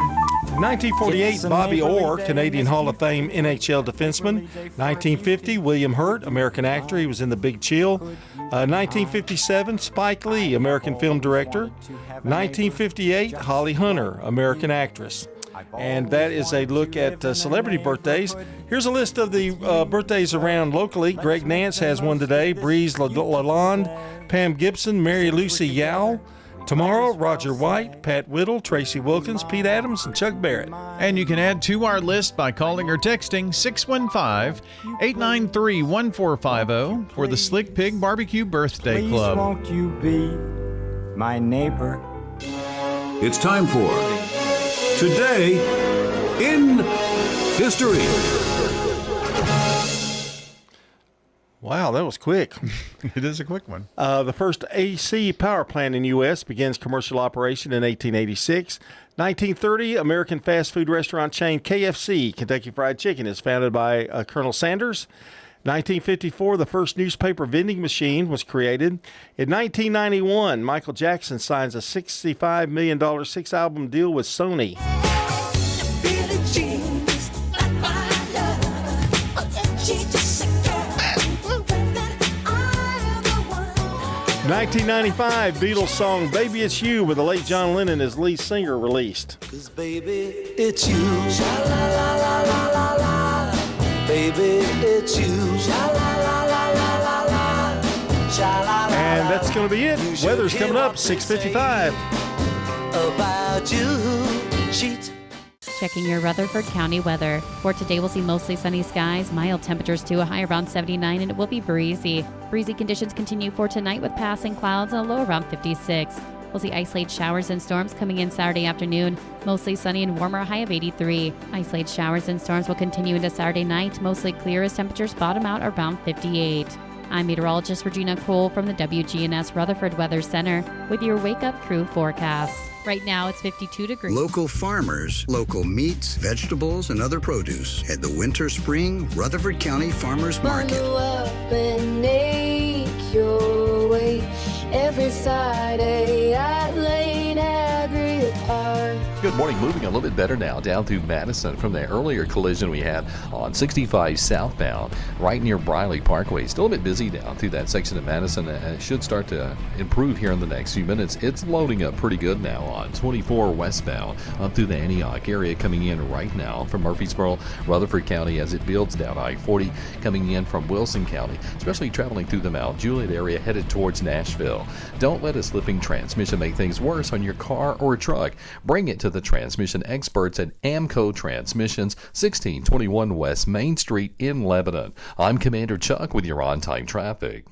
S5: 1948, Bobby Orr, Canadian Hall of Fame NHL defenseman. 1950, William Hurt, American actor. He was in The Big Chill. 1957, Spike Lee, American film director. 1958, Holly Hunter, American actress. And that is a look at celebrity birthdays. Here's a list of the birthdays around locally. Greg Nance has one today. Breeze Lalonde, Pam Gibson, Mary Lucy Yao. Tomorrow, Roger White, Pat Whittle, Tracy Wilkins, Pete Adams, and Chuck Barrett.
S4: And you can add to our list by calling or texting 615-893-1450 for the Slick Pig Barbecue Birthday Club.
S7: Won't you be my neighbor?
S17: It's time for Today in History.
S5: Wow, that was quick.
S4: It is a quick one.
S5: The first AC power plant in the U.S. begins commercial operation in 1886. 1930, American fast food restaurant chain KFC, Kentucky Fried Chicken, is founded by Colonel Sanders. 1954, the first newspaper vending machine was created. In 1991, Michael Jackson signs a $65 million 6-album deal with Sony. 1995, Beatles song Baby It's You with the late John Lennon as lead singer released.
S16: 'Cause baby, it's you. Sha-la-la-la-la-la-la. Baby, it's you. Sha-la-la-la-la-la-la. Sha-la-la-la.
S5: And that's going to be it. Weather's coming up, 6:55.
S16: About you, cheat.
S22: Checking your Rutherford County weather. For today, we'll see mostly sunny skies, mild temperatures to a high around 79, and it will be breezy. Breezy conditions continue for tonight with passing clouds and a low around 56. We'll see isolated showers and storms coming in Saturday afternoon. Mostly sunny and warmer, high of 83. Isolated showers and storms will continue into Saturday night, mostly clear as temperatures bottom out around 58. I'm meteorologist Regina Cole from the WGNS Rutherford Weather Center with your Wake Up Crew forecast. Right now, it's 52 degrees.
S29: Local farmers, local meats, vegetables, and other produce at the Winter Spring Rutherford County Farmers Market.
S23: Bundle up and make your way every Friday at Lane Agri Park.
S24: Good morning. Moving a little bit better now down through Madison from the earlier collision we had on 65 southbound right near Briley Parkway. Still a bit busy down through that section of Madison. It should start to improve here in the next few minutes. It's loading up pretty good now on 24 westbound up through the Antioch area coming in right now from Murfreesboro, Rutherford County as it builds down I-40 coming in from Wilson County, especially traveling through the Mount Juliet area headed towards Nashville. Don't let a slipping transmission make things worse on your car or truck. Bring it to the the transmission experts at Amco Transmissions, 1621 West Main Street in Lebanon. I'm Commander Chuck with your on-time traffic.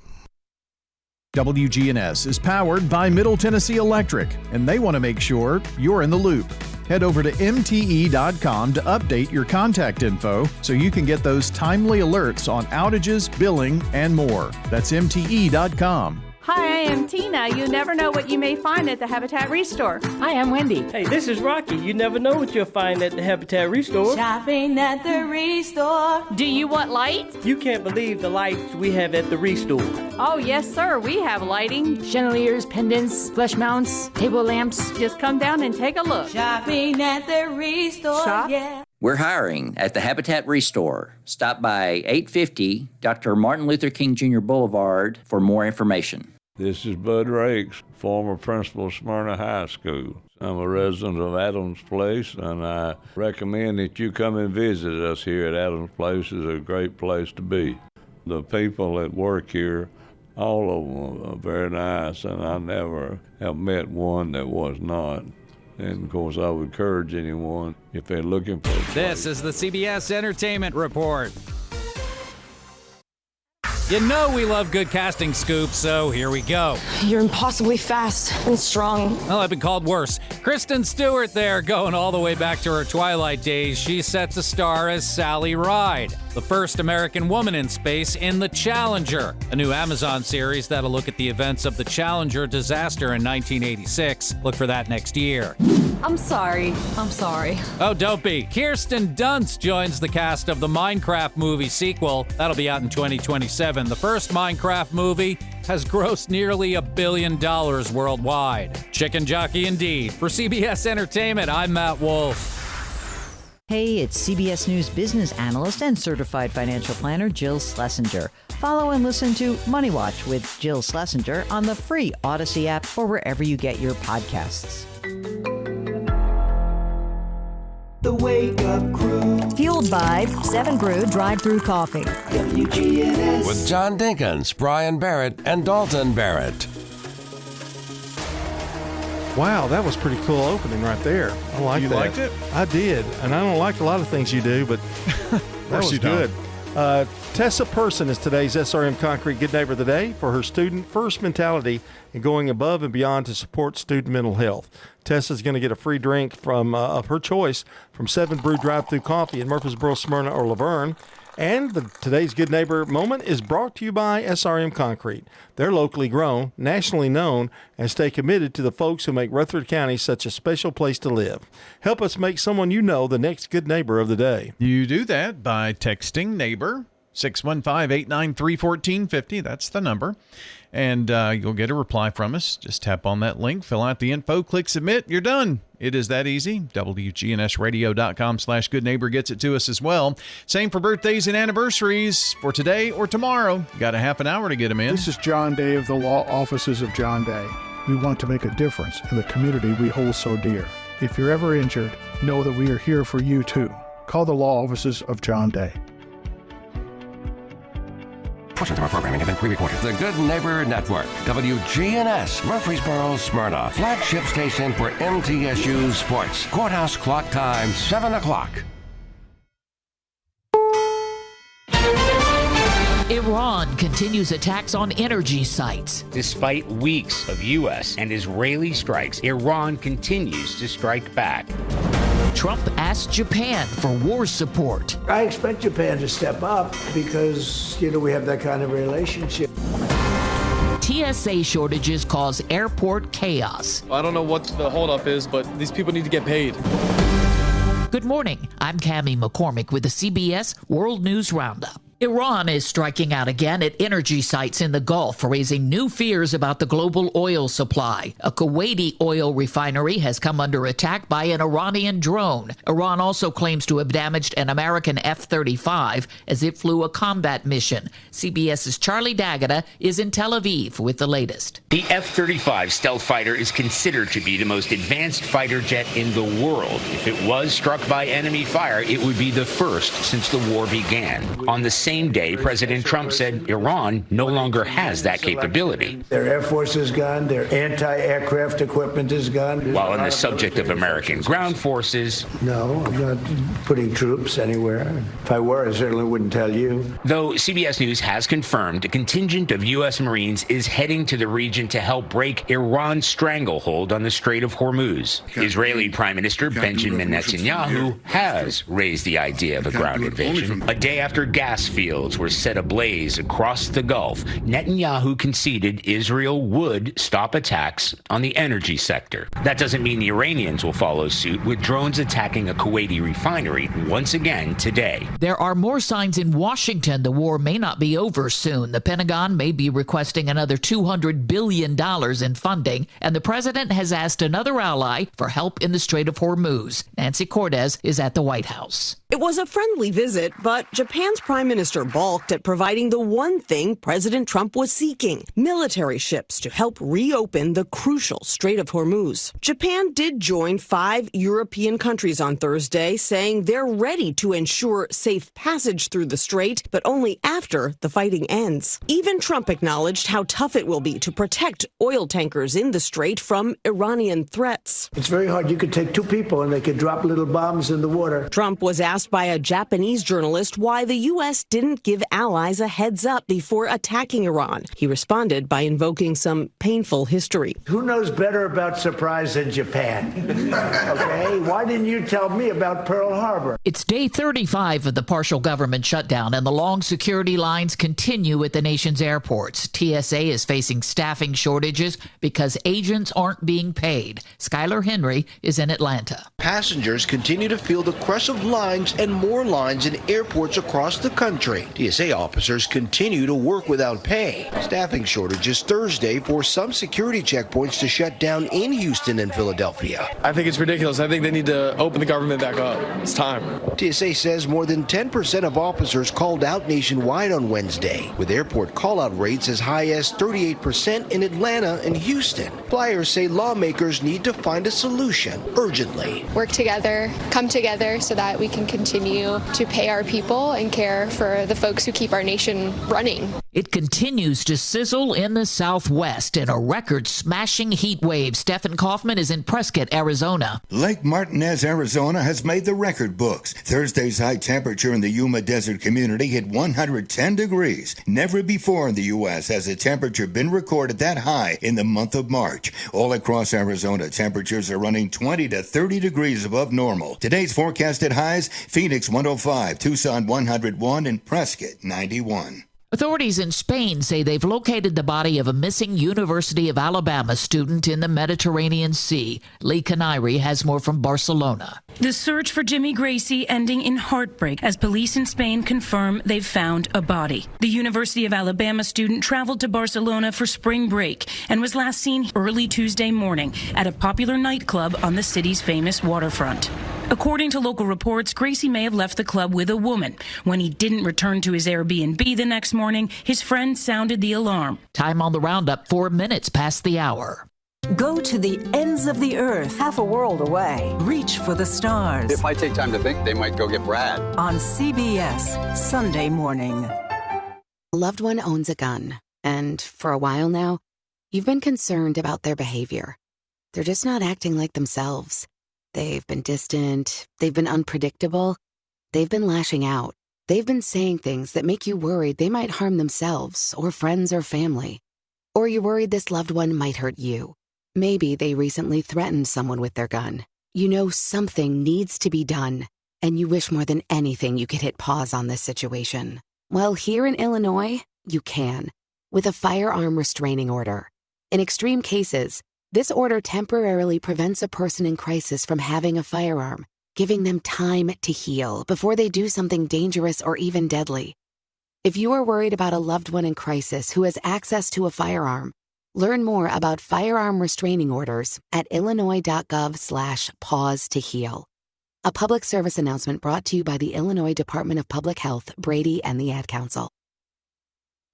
S4: WGNS is powered by Middle Tennessee Electric, and they want to make sure you're in the loop. Head over to MTE.com to update your contact info so you can get those timely alerts on outages, billing, and more. That's MTE.com.
S9: Hi, I am Tina. You never know what you may find at the Habitat Restore.
S10: Hi, I'm Wendy. Hey, this is Rocky. You never know what you'll find at the Habitat Restore.
S9: Shopping at the Restore. Do you want light?
S10: You can't believe the lights we have at the Restore.
S9: Oh, yes, sir. We have lighting. Chandeliers, pendants, flush mounts, table lamps. Just come down and take a look. Shopping at the Restore. Shop? Yeah.
S11: We're hiring at the Habitat Restore. Stop by 850 Dr. Martin Luther King Jr. Boulevard for more information.
S12: This is Bud Rakes, former principal of Smyrna High School. I'm a resident of Adams Place, and I recommend that you come and visit us here at Adams Place. It's a great place to be. The people that work here, all of them are very nice, and I never have met one that was not. And, of course, I would encourage anyone, if they're looking for a place.
S20: This is the CBS Entertainment Report. You know we love good casting scoops, so here we go.
S25: You're impossibly fast and strong.
S20: Well, I've been called worse. Kristen Stewart there, going all the way back to her Twilight days. She's set to star as Sally Ride, the first American woman in space in The Challenger, a new Amazon series that'll look at the events of the Challenger disaster in 1986. Look for that next year.
S25: I'm sorry.
S20: Oh, don't be. Kirsten Dunst joins the cast of the Minecraft movie sequel. That'll be out in 2027. The first Minecraft movie has grossed nearly $1 billion worldwide. Chicken jockey indeed. For CBS Entertainment, I'm Matt Wolf.
S26: Hey, it's CBS News business analyst and certified financial planner Jill Schlesinger. Follow and listen to Money Watch with Jill Schlesinger on the free Odyssey app or wherever you get your podcasts.
S1: The Wake Up Crew.
S19: Fueled by 7 Brew Drive-Thru Coffee.
S1: WGNS.
S3: With John Dinkins, Brian Barrett, and Dalton Barrett.
S5: Wow, that was pretty cool opening right there. I like that.
S4: You liked it?
S5: I did, and I don't like a lot of things you do, but that was good. Tessa Person is today's SRM Concrete Good Neighbor of the Day for her student-first mentality and going above and beyond to support student mental health. Tessa's going to get a free drink from of her choice from 7 Brew Drive-Thru Coffee in Murfreesboro, Smyrna, or Laverne. And today's Good Neighbor moment is brought to you by SRM Concrete. They're locally grown, nationally known, and stay committed to the folks who make Rutherford County such a special place to live. Help us make someone you know the next good neighbor of the day.
S4: You do that by texting neighbor 615-893-1450. That's the number. And you'll get a reply from us. Just tap on that link, fill out the info, click submit. You're done. It is that easy. WGNSradio.com/Good Neighbor gets it to us as well. Same for birthdays and anniversaries for today or tomorrow. You got a half an hour to get them in.
S27: This is John Day of the Law Offices of John Day. We want to make a difference in the community we hold so dear. If you're ever injured, know that we are here for you too. Call the Law Offices of John Day.
S3: Portions of our programming have been pre-recorded. The Good Neighbor Network, WGNS, Murfreesboro, Smyrna, flagship station for MTSU Sports. Courthouse clock time, 7 o'clock.
S28: Iran continues attacks on energy sites.
S30: Despite weeks of U.S. and Israeli strikes, Iran continues to strike back.
S28: Trump asked Japan for war support.
S31: I expect Japan to step up because, we have that kind of relationship.
S28: TSA shortages cause airport chaos.
S32: I don't know what the holdup is, but these people need to get paid.
S28: Good morning. I'm Cammie McCormick with the CBS World News Roundup. Iran is striking out again at energy sites in the Gulf, raising new fears about the global oil supply. A Kuwaiti oil refinery has come under attack by an Iranian drone. Iran also claims to have damaged an American F-35 as it flew a combat mission. CBS's Charlie D'Agata is in Tel Aviv with the latest.
S30: The F-35 stealth fighter is considered to be the most advanced fighter jet in the world. If it was struck by enemy fire, it would be the first since the war began. On the same same day President Trump said Iran no longer has that capability.
S31: Their Air Force is gone. Their anti-aircraft equipment is gone.
S30: While on the subject of American ground forces...
S31: No, I'm not putting troops anywhere. If I were, I certainly wouldn't tell you.
S30: Though CBS News has confirmed a contingent of U.S. Marines is heading to the region to help break Iran's stranglehold on the Strait of Hormuz. Israeli Prime Minister Benjamin Netanyahu has raised the idea of a ground invasion. A day after gas fields were set ablaze across the Gulf, Netanyahu conceded Israel would stop attacks on the energy sector. That doesn't mean the Iranians will follow suit, with drones attacking a Kuwaiti refinery once again today.
S28: There are more signs in Washington the war may not be over soon. The Pentagon may be requesting another $200 billion in funding, and the president has asked another ally for help in the Strait of Hormuz. Nancy Cortez is at the White House.
S2: It was a friendly visit, but Japan's prime minister balked at providing the one thing President Trump was seeking: military ships to help reopen the crucial Strait of Hormuz. Japan did join 5 European countries on Thursday, saying they're ready to ensure safe passage through the strait, but only after the fighting ends. Even Trump acknowledged how tough it will be to protect oil tankers in the strait from Iranian threats.
S31: It's very hard. You could take 2 people and they could drop little bombs in the water.
S2: Trump was asked by a Japanese journalist why the U.S. didn't give allies a heads up before attacking Iran. He responded by invoking some painful history.
S31: Who knows better about surprise than Japan? Okay, why didn't you tell me about Pearl Harbor?
S28: It's day 35 of the partial government shutdown, and the long security lines continue at the nation's airports. TSA is facing staffing shortages because agents aren't being paid. Skylar Henry is in Atlanta.
S6: Passengers continue to feel the crush of lines and more lines in airports across the country. TSA officers continue to work without pay. Staffing shortages Thursday forced some security checkpoints to shut down in Houston and Philadelphia.
S32: I think it's ridiculous. I think they need to open the government back up. It's time.
S6: TSA says more than 10% of officers called out nationwide on Wednesday, with airport call-out rates as high as 38% in Atlanta and Houston. Flyers say lawmakers need to find a solution urgently.
S7: Work together, come together so that we can continue to pay our people and care for the folks who keep our nation running.
S28: It continues to sizzle in the Southwest in a record-smashing heat wave. Stephen Kaufman is in Prescott, Arizona.
S8: Lake Martinez, Arizona has made the record books. Thursday's high temperature in the Yuma Desert community hit 110 degrees. Never before in the U.S. has a temperature been recorded that high in the month of March. All across Arizona, temperatures are running 20 to 30 degrees above normal. Today's forecasted highs: Phoenix 105, Tucson 101, and Prescott 91.
S28: Authorities in Spain say they've located the body of a missing University of Alabama student in the Mediterranean Sea. Lee Canary has more from Barcelona.
S13: The search for Jimmy Gracie ending in heartbreak as police in Spain confirm they've found a body. The University of Alabama student traveled to Barcelona for spring break and was last seen early Tuesday morning at a popular nightclub on the city's famous waterfront. According to local reports, Gracie may have left the club with a woman. When he didn't return to his Airbnb the next morning, his friend sounded the alarm.
S28: Time on the roundup, 4 minutes past the hour.
S14: Go to the ends of the earth, half a world away. Reach for the stars.
S15: If I take time to think, they might go get Brad.
S14: On CBS, Sunday morning.
S16: A loved one owns a gun, and for a while now, you've been concerned about their behavior. They're just not acting like themselves. They've been distant, they've been unpredictable, they've been lashing out. They've been saying things that make you worried they might harm themselves or friends or family. Or you're worried this loved one might hurt you. Maybe they recently threatened someone with their gun. You know something needs to be done, and you wish more than anything you could hit pause on this situation. Well, here in Illinois, you can, with a firearm restraining order. In extreme cases, this order temporarily prevents a person in crisis from having a firearm, giving them time to heal before they do something dangerous or even deadly. If you are worried about a loved one in crisis who has access to a firearm, learn more about firearm restraining orders at illinois.gov/pause to heal. A public service announcement brought to you by the Illinois Department of Public Health, Brady, and the Ad Council.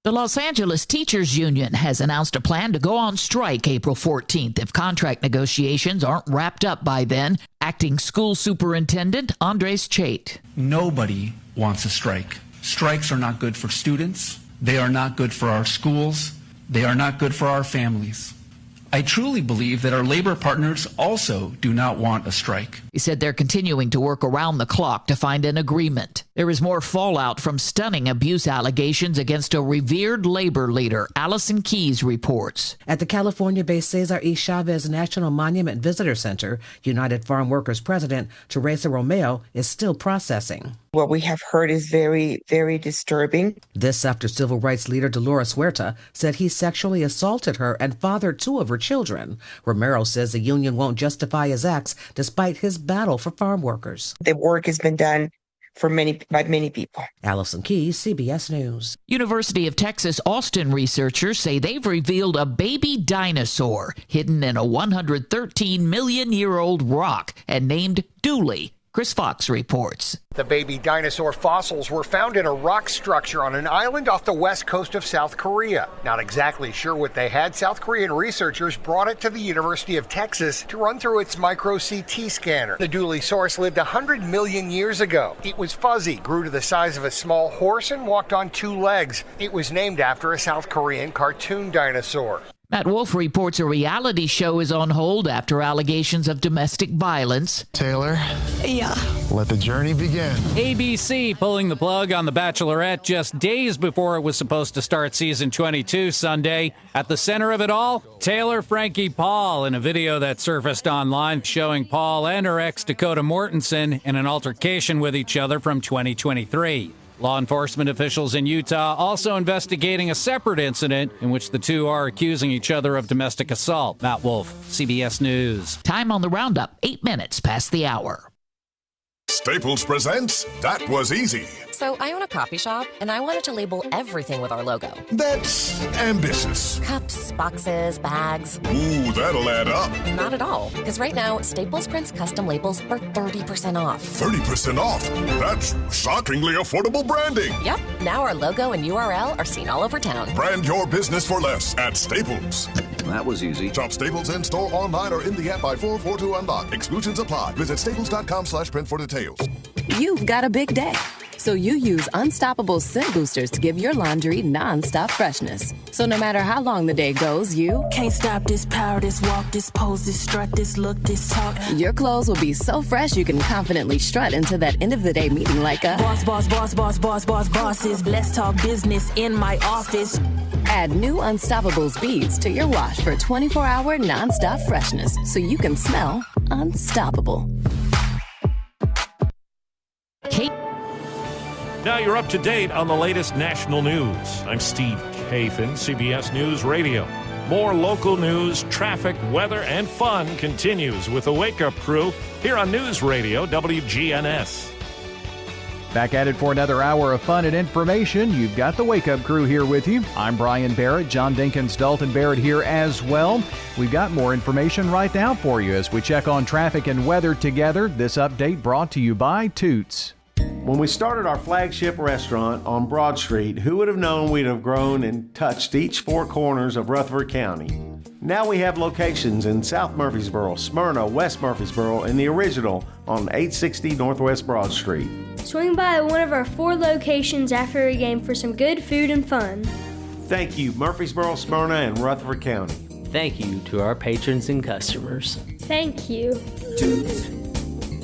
S28: The Los Angeles Teachers Union has announced a plan to go on strike April 14th if contract negotiations aren't wrapped up by then. Acting School Superintendent Andres Chait.
S17: Nobody wants a strike.
S9: Strikes are not good for students. They are not good for our schools. They are not good for our families. I truly believe that our labor partners also do not want a strike.
S28: He said they're continuing to work around the clock to find an agreement. There is more fallout from stunning abuse allegations against a revered labor leader. Allison Keyes reports.
S10: At the California-based Cesar E. Chavez National Monument Visitor Center, United Farm Workers President Teresa Romeo is still processing.
S11: What we have heard is very, very disturbing.
S10: This after civil rights leader Dolores Huerta said he sexually assaulted her and fathered 2 of her children. Romero says the union won't justify his acts despite his battle for farm workers.
S11: The work has been done by many people.
S10: Allison Keyes, CBS News.
S28: University of Texas Austin researchers say they've revealed a baby dinosaur hidden in a 113-million-year-old rock and named Dooley. Chris Fox reports.
S12: The baby dinosaur fossils were found in a rock structure on an island off the west coast of South Korea. Not exactly sure what they had, South Korean researchers brought it to the University of Texas to run through its micro-CT scanner. The Dooleysaurus lived 100 million years ago. It was fuzzy, grew to the size of a small horse, and walked on 2 legs. It was named after a South Korean cartoon dinosaur.
S28: Matt Wolf reports a reality show is on hold after allegations of domestic violence.
S17: Taylor?
S10: Yeah.
S17: Let the journey begin.
S20: ABC pulling the plug on The Bachelorette just days before it was supposed to start season 22 Sunday. At the center of it all, Taylor Frankie Paul in a video that surfaced online showing Paul and her ex Dakota Mortensen in an altercation with each other from 2023. Law enforcement officials in Utah also investigating a separate incident in which the two are accusing each other of domestic assault. Matt Wolf, CBS News.
S28: Time on the roundup, 8 minutes past the hour.
S18: Staples presents That Was Easy.
S21: So I own a coffee shop, and I wanted to label everything with our logo.
S18: That's ambitious.
S21: Cups, boxes, bags.
S18: Ooh, that'll add up.
S21: Not at all, because right now, Staples prints custom labels for 30% off.
S18: 30% off? That's shockingly affordable branding.
S21: Yep, now our logo and URL are seen all over town.
S18: Brand your business for less at Staples.
S22: That was easy.
S18: Shop Staples in store, online, or in the app by 4/4 to unlock. Exclusions apply. Visit staples.com/print for details.
S23: You've got a big day, so you use Unstoppable Scent Boosters to give your laundry non-stop freshness. So no matter how long the day goes, you
S24: can't stop this power, this walk, this pose, this strut, this look, this talk.
S23: Your clothes will be so fresh you can confidently strut into that end of the day meeting like a
S24: bosses. Let's talk business in my office.
S23: Add new Unstoppables beads to your wash for 24-hour non-stop freshness so you can smell unstoppable.
S24: Now you're up to date on the latest national news. I'm Steve Kathan, CBS News Radio. More local news, traffic, weather, and fun continues with the Wake Up Crew here on News Radio WGNS.
S4: Back at it for another hour of fun and information. You've got the Wake Up Crew here with you. I'm Brian Barrett, John Dinkins, Dalton Barrett here as well. We've got more information right now for you as we check on traffic and weather together. This update brought to you by Toots.
S25: When we started our flagship restaurant on Broad Street, who would have known we'd have grown and touched each 4 corners of Rutherford County? Now we have locations in South Murfreesboro, Smyrna, West Murfreesboro, and the original on 860 Northwest Broad Street.
S29: Swing by one of our 4 locations after a game for some good food and fun.
S25: Thank you, Murfreesboro, Smyrna, and Rutherford County.
S33: Thank you to our patrons and customers.
S29: Thank you.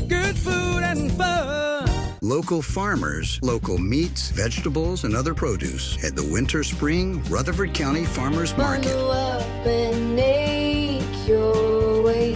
S34: Good food and fun.
S35: Local farmers, local meats, vegetables, and other produce at the Winter Spring Rutherford County Farmers Market.
S36: Bundle up and make your way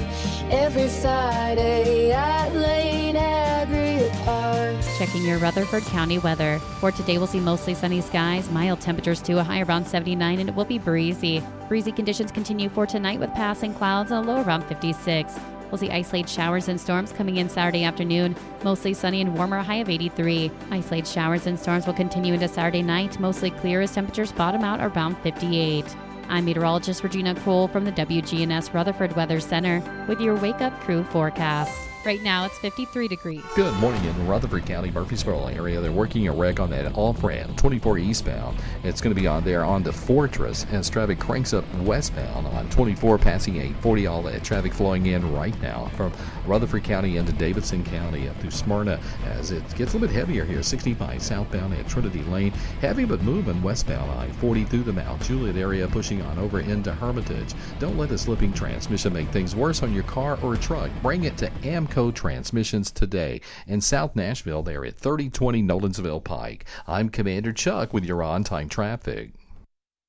S36: every Friday at Lane Agri Park.
S37: Checking your Rutherford County weather. For today, we'll see mostly sunny skies, mild temperatures to a high around 79, and it will be breezy. Breezy conditions continue for tonight with passing clouds and a low around 56. We'll see isolated showers and storms coming in Saturday afternoon. Mostly sunny and warmer, high of 83. Isolated showers and storms will continue into Saturday night. Mostly clear as temperatures bottom out around 58. I'm meteorologist Regina Cole from the WGNS Rutherford Weather Center with your Wake Up Crew forecast. Right now, it's 53 degrees.
S1: Good morning in Rutherford County, Murfreesboro area. They're working a wreck on that off-ramp, 24 eastbound. It's going to be on there on the Fortress as traffic cranks up westbound on 24 passing 840. All that traffic flowing in right now from Rutherford County into Davidson County up through Smyrna as it gets a little bit heavier here. 65 southbound at Trinity Lane. Heavy but moving westbound I-40 through the Mount Juliet area, pushing on over into Hermitage. Don't let a slipping transmission make things worse on your car or truck. Bring it to AMCO Transmissions today. In South Nashville, they're at 3020 Nolensville Pike. I'm Commander Chuck with your on-time traffic.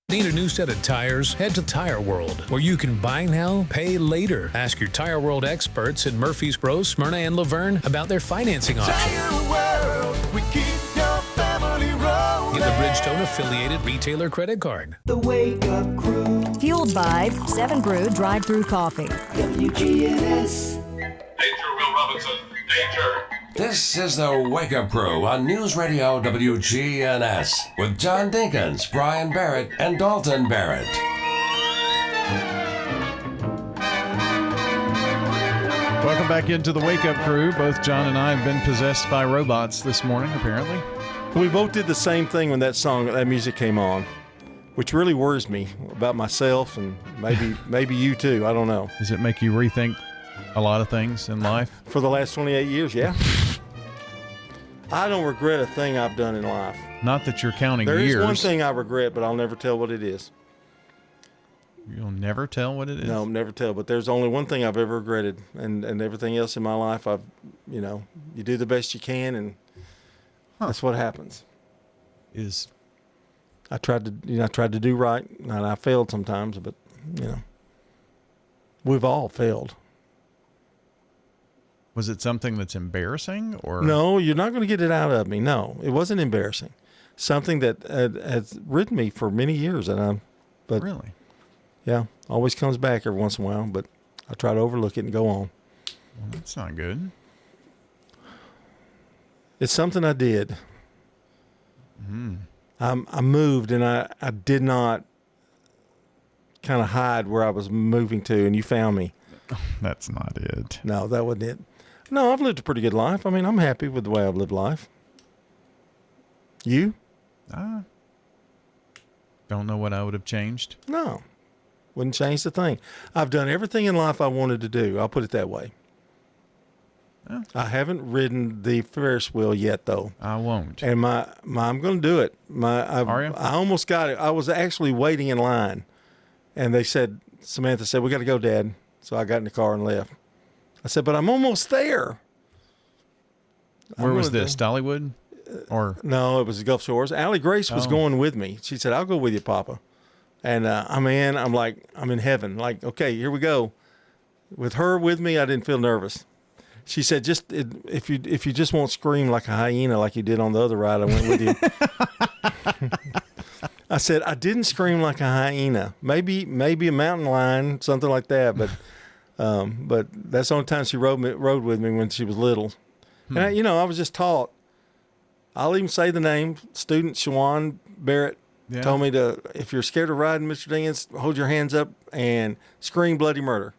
S2: Need a new set of tires? Head to Tire World, where you can buy now, pay later. Ask your Tire World experts in Murfreesboro, Smyrna, and Laverne about their financing options.
S3: Tire World, we keep your family rolling.
S2: Get the Bridgestone affiliated retailer credit card.
S3: The Wake Up Crew.
S5: Fueled by 7 Brew Drive-Thru Coffee.
S3: WGNS.
S6: Danger, Will Robinson. Danger. This is the Wake Up Crew on News Radio WGNS with John Dinkins, Brian Barrett, and Dalton Barrett.
S4: Welcome back into the Wake Up Crew. Both John and I have been possessed by robots this morning, apparently.
S25: We both did the same thing when that music came on, which really worries me about myself and maybe you too. I don't know.
S4: Does it make you rethink a lot of things in life?
S25: For the last 28 years, yeah. I don't regret a thing I've done in life.
S4: Not that you're counting years.
S25: There is one thing I regret, but I'll never tell what it is.
S4: You'll never tell what it is?
S25: No, never tell. But there's only one thing I've ever regretted, and everything else in my life, you do the best you can, and that's what happens. I tried to do right, and I failed sometimes, but we've all failed.
S4: Was it something that's embarrassing, or
S25: no? You're not going to get it out of me. No, it wasn't embarrassing. Something that has ridden me for many years, but
S4: really,
S25: yeah, always comes back every once in a while. But I try to overlook it and go on.
S4: Well, that's not good.
S25: It's something I did.
S4: Mm.
S25: I moved, and I did not kind of hide where I was moving to, and you found me.
S4: That's not it.
S25: No, that wasn't it. No, I've lived a pretty good life. I mean, I'm happy with the way I've lived life. You?
S4: Don't know what I would have changed.
S25: No, wouldn't change the thing. I've done everything in life I wanted to do. I'll put it that way.
S4: Oh.
S25: I haven't ridden the Ferris wheel yet, though.
S4: I won't.
S25: And I'm going to do it.
S4: Are you?
S25: I almost got it. I was actually waiting in line, and Samantha said, "We got to go, Dad." So I got in the car and left. I said, "But I'm almost there."
S4: Where was this? Dollywood? Or
S25: no, it was the Gulf Shores. Allie Grace was going with me. She said, "I'll go with you, Papa." And I'm like, I'm in heaven. Like, okay, here we go. With her with me, I didn't feel nervous. She said, if you just won't scream like a hyena like you did on the other ride, I went with you. I said, I didn't scream like a hyena. Maybe a mountain lion, something like that. But that's the only time she rode with me when she was little. And I was just taught. I'll even say the name. Student Shawan Barrett told me to, if you're scared of riding, Mr. Dinkins, hold your hands up and scream bloody murder.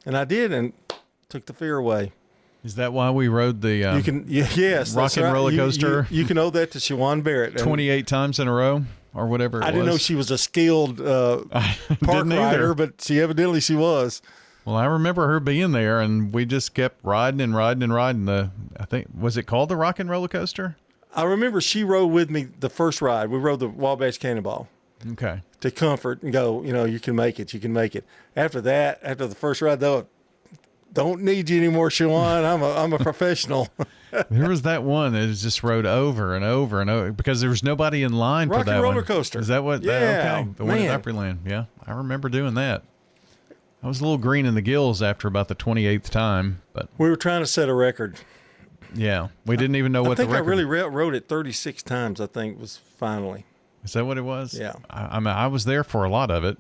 S25: And I did, and took the fear away.
S4: Is that why we rode the
S25: yes,
S4: rock and roller coaster?
S25: You can owe that to Shawan Barrett.
S4: 28 times in a row or whatever it was.
S25: I didn't know she was a skilled park rider, but she was.
S4: Well, I remember her being there, and we just kept riding and riding and riding was it called the rock and roller coaster?
S25: I remember she rode with me the first ride. We rode the Wabash Cannonball.
S4: Okay.
S25: To comfort and go, you can make it. You can make it. After that, after the first ride, though, don't need you anymore, Shawan. I'm a professional.
S4: There was that one that just rode over and over and over because there was nobody in line for that
S25: Rock and roller
S4: one.
S25: coaster.
S4: Is that what?
S25: Yeah.
S4: Okay. The one at Upperland. Yeah. I remember doing that. I was a little green in the gills after about the 28th time, but
S25: we were trying to set a record.
S4: Yeah. We didn't even know what the record.
S25: I think I really rode it 36 times, I think, was finally.
S4: Is that what it was?
S25: Yeah.
S4: I mean, I was there for a lot of it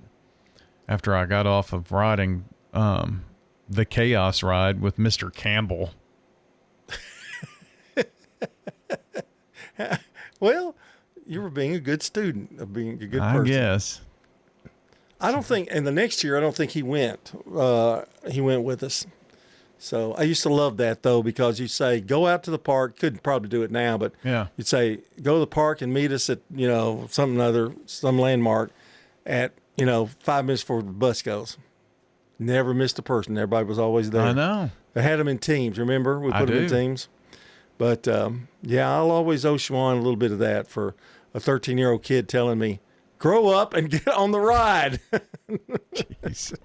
S4: after I got off of riding the Chaos ride with Mr. Campbell.
S25: Well, you were being a good student, of being a good person.
S4: I guess.
S25: I don't think, and the next year, I don't think he went. He went with us.
S7: So I used to love that, though, because you say, go out to the park. Couldn't probably do it now, but you'd say, go to the park and meet us at, some landmark at, 5 minutes before the bus goes. Never missed a person. Everybody was always there.
S4: I know.
S7: They had them in teams, remember? We put them in teams. But, I'll always owe Shawan a little bit of that for a 13-year-old kid telling me, grow up and get on the ride.
S4: Jeez.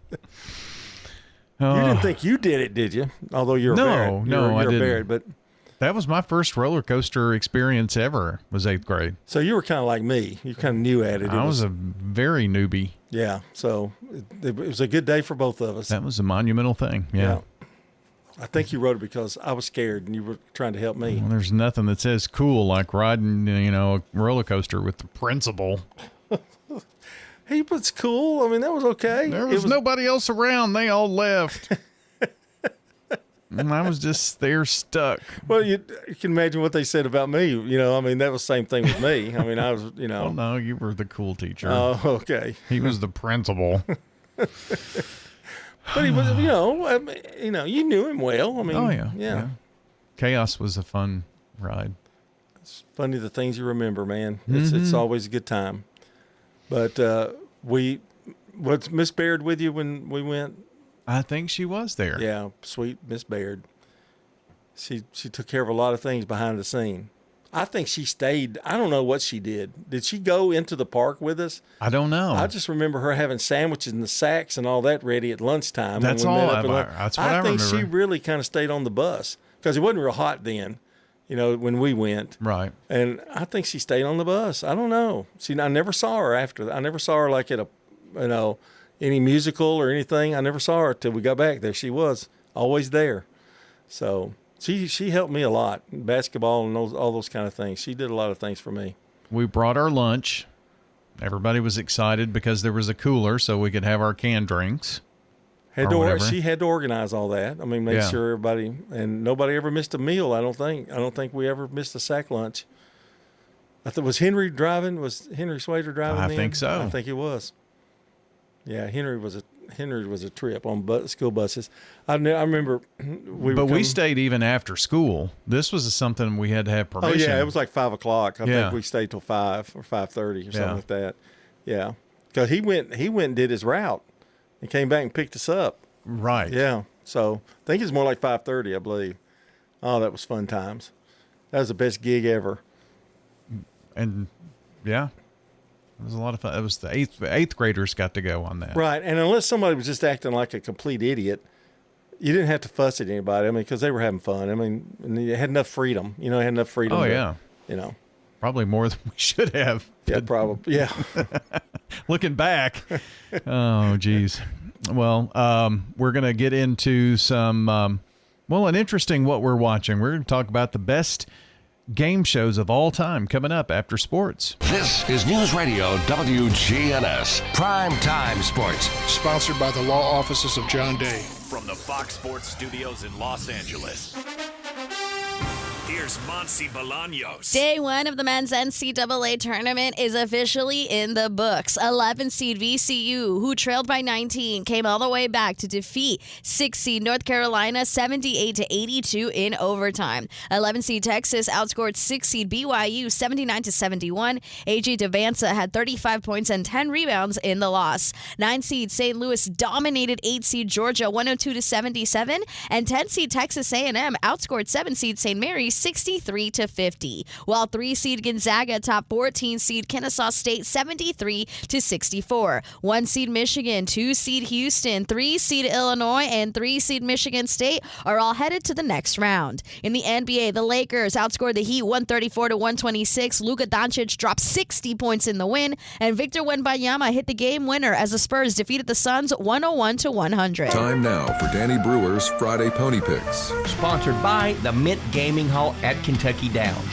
S7: You didn't think you did it, did you? Although you're a Barrett.
S4: No, I didn't.
S7: Barrett, but
S4: that was my first roller coaster experience ever, was 8th grade.
S7: So you were kind of like me. You kind of new at it.
S4: I was a very newbie.
S7: Yeah, so it was a good day for both of us.
S4: That was a monumental thing, yeah.
S7: I think you wrote it because I was scared and you were trying to help me.
S4: Well, there's nothing that says cool like riding, a roller coaster with the principal.
S7: He was cool. I mean, that was okay.
S4: There was nobody else around. They all left. And I was just there stuck.
S7: Well, you can imagine what they said about me. That was the same thing with me. I mean, I was,
S4: Well, no, you were the cool teacher.
S7: Oh, okay.
S4: He was the principal.
S7: But he was, you knew him well. I mean, yeah.
S4: Chaos was a fun ride.
S7: It's funny the things you remember, man. It's always a good time. But was Miss Baird with you when we went?
S4: I think she was there.
S7: Yeah, sweet Miss Baird. She took care of a lot of things behind the scene. I think she stayed. I don't know what she did. Did she go into the park with us?
S4: I don't know.
S7: I just remember her having sandwiches and the sacks and all that ready at lunchtime.
S4: That's all. That's what I remember.
S7: I think she really kind of stayed on the bus because it wasn't real hot then, when we went.
S4: Right.
S7: And I think she stayed on the bus. I don't know. I never saw her after. I never saw her like at a, any musical or anything. I never saw her till we got back there. She was always there. So she helped me a lot, basketball and all those kind of things. She did a lot of things for me.
S4: We brought our lunch. Everybody was excited because there was a cooler so we could have our canned drinks.
S7: She had to organize all that. I mean, make sure everybody, and nobody ever missed a meal. I don't think we ever missed a sack lunch. Was Henry driving? Was Henry Swader driving?
S4: I think so.
S7: I think he was. Yeah, Henry was a trip on school buses. I remember we
S4: stayed even after school. This was something we had to have permission.
S7: Oh yeah, it was like 5 o'clock. I think we stayed till 5 or 5:30 or something like that. Yeah, because he went and did his route and came back and picked us up.
S4: Right.
S7: Yeah. So I think it's more like 5:30, I believe. Oh, that was fun times. That was the best gig ever.
S4: And yeah. It was a lot of fun. It was the eighth graders got to go on that.
S7: Right. And unless somebody was just acting like a complete idiot, you didn't have to fuss at anybody. I mean, because they were having fun. I mean, and you had enough freedom. Had enough freedom.
S4: Oh, yeah. Probably more than we should have.
S7: Yeah, probably. Yeah.
S4: Looking back. Oh, geez. Well, we're going to get into some, an interesting what we're watching. We're going to talk about the best game shows of all time coming up after sports.
S6: This is News Radio WGNS Prime Time Sports,
S8: sponsored by the law offices of John Day.
S9: From the Fox Sports Studios in Los Angeles, here's Monsi Bolaños.
S11: Day one of the men's NCAA tournament is officially in the books. 11-seed VCU, who trailed by 19, came all the way back to defeat 6-seed North Carolina 78-82 in overtime. 11-seed Texas outscored 6-seed BYU 79-71. AJ Devanza had 35 points and 10 rebounds in the loss. 9-seed St. Louis dominated 8-seed Georgia 102-77, and 10-seed Texas A&M outscored 7-seed St. Mary's 63-50, while 3-seed Gonzaga topped 14-seed Kennesaw State 73-64. 1-seed Michigan, 2-seed Houston, 3-seed Illinois, and 3-seed Michigan State are all headed to the next round. In the NBA, the Lakers outscored the Heat 134-126. Luka Doncic dropped 60 points in the win, and Victor Wembanyama hit the game winner as the Spurs defeated the Suns 101-100.
S13: Time now for Danny Brewer's Friday Pony Picks.
S14: Sponsored by the Mint Gaming Hall at Kentucky Downs.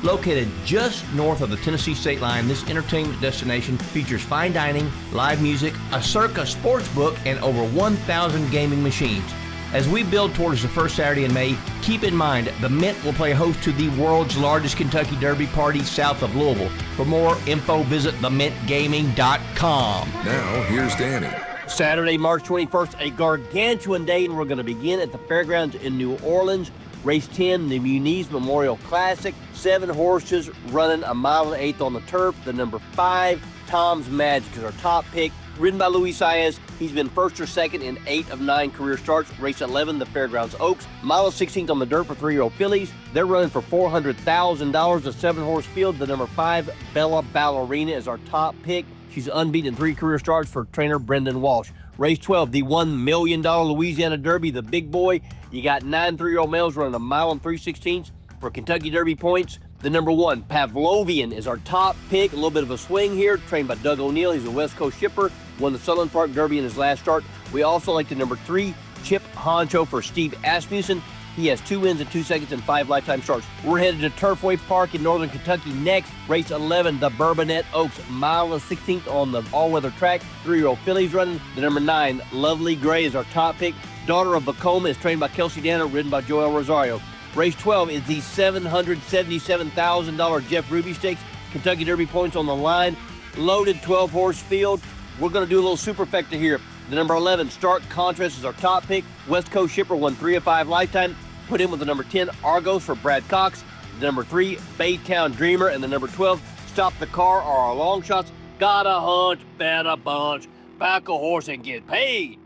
S14: Located just north of the Tennessee state line, this entertainment destination features fine dining, live music, a Circa sports book, and over 1,000 gaming machines. As we build towards the first Saturday in May, keep in mind the Mint will play host to the world's largest Kentucky Derby party south of Louisville. For more info, visit themintgaming.com.
S13: Now, here's Danny.
S14: Saturday, March 21st, a gargantuan day, and we're going to begin at the fairgrounds in New Orleans. Race 10, the Muniz Memorial Classic. 7 horses running a mile and 1/8 on the turf. The number 5, Tom's Magic, is our top pick. Ridden by Luis Saez, he's been first or second in 8 of 9 career starts. Race 11, the Fairgrounds Oaks. Mile 16th on the dirt for 3-year-old fillies. They're running for $400,000. The 7-horse field, the number 5, Bella Ballerina, is our top pick. She's unbeaten in 3 career starts for trainer Brendan Walsh. Race 12, the $1 million Louisiana Derby, the big boy. You got 9 3-year-old males running a mile and 3/16 for Kentucky Derby points. The number 1, Pavlovian, is our top pick. A little bit of a swing here, trained by Doug O'Neill. He's a West Coast shipper. Won the Sutherland Park Derby in his last start. We also like the number 3, Chip Honcho, for Steve Asmussen. He has 2 wins in 2 seconds and 5 lifetime starts. We're headed to Turfway Park in Northern Kentucky next. Race 11, the Bourbonnette Oaks, mile and 16th on the all-weather track. 3-year-old fillies running. The number 9, Lovely Gray, is our top pick. Daughter of Bacoma is trained by Kelsey Danner, ridden by Joel Rosario. Race 12 is the $777,000 Jeff Ruby Stakes. Kentucky Derby points on the line. Loaded 12-horse field. We're going to do a little superfecta here. The number 11, Stark Contrast, is our top pick. West Coast shipper, won 3 of 5 lifetime. Put in with the number 10, Argos, for Brad Cox. The number 3, Baytown Dreamer. And the number 12, Stop the Car, are our long shots. Got a hunch, bet a bunch. Back a horse and get paid.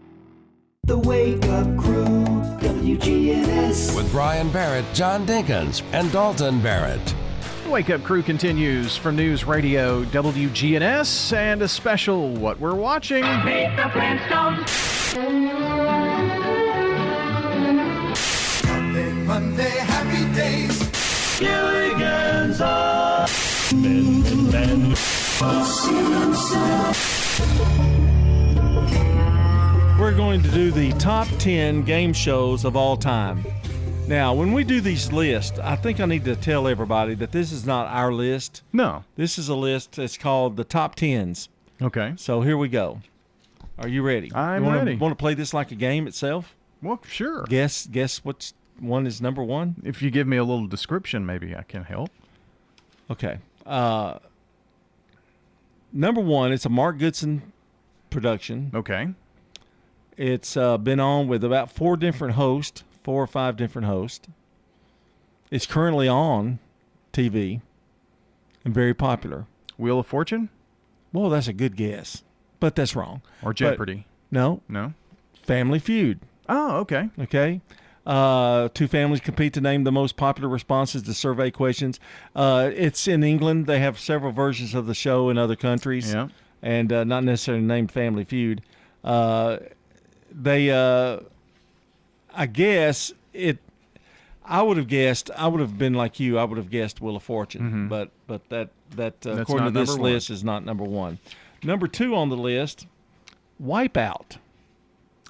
S3: The Wake Up Crew, WGNS.
S6: With Brian Barrett, John Dinkins, and Dalton Barrett.
S4: The Wake Up Crew continues from News Radio WGNS, and a special What We're Watching.
S3: Meet the Flintstones. Monday, happy days. Gilligan's Island. Ben.
S7: We're going to do the top 10 game shows of all time. Now, when we do these lists, I think I need to tell everybody that this is not our list.
S4: No.
S7: This is a list that's called the top 10s.
S4: Okay.
S7: So here we go. Are you ready?
S4: I'm ready.
S7: Want to play this like a game itself?
S4: Well, sure.
S7: Guess which one is number 1?
S4: If you give me a little description, maybe I can help.
S7: Okay. Number 1, it's a Mark Goodson production.
S4: Okay.
S7: It's been on with about 4 or 5 different hosts. It's currently on TV and very popular.
S4: Wheel of Fortune?
S7: Well, that's a good guess, but that's wrong.
S4: Or Jeopardy?
S7: No. Family Feud.
S4: Oh, okay.
S7: Okay. 2 families compete to name the most popular responses to survey questions. It's in England. They have several versions of the show in other countries.
S4: Yeah.
S7: And not necessarily named Family Feud. I guess I would have been like you. I would have guessed Wheel of Fortune, but that according to this list is not number 1. Number 2 on the list, Wipeout.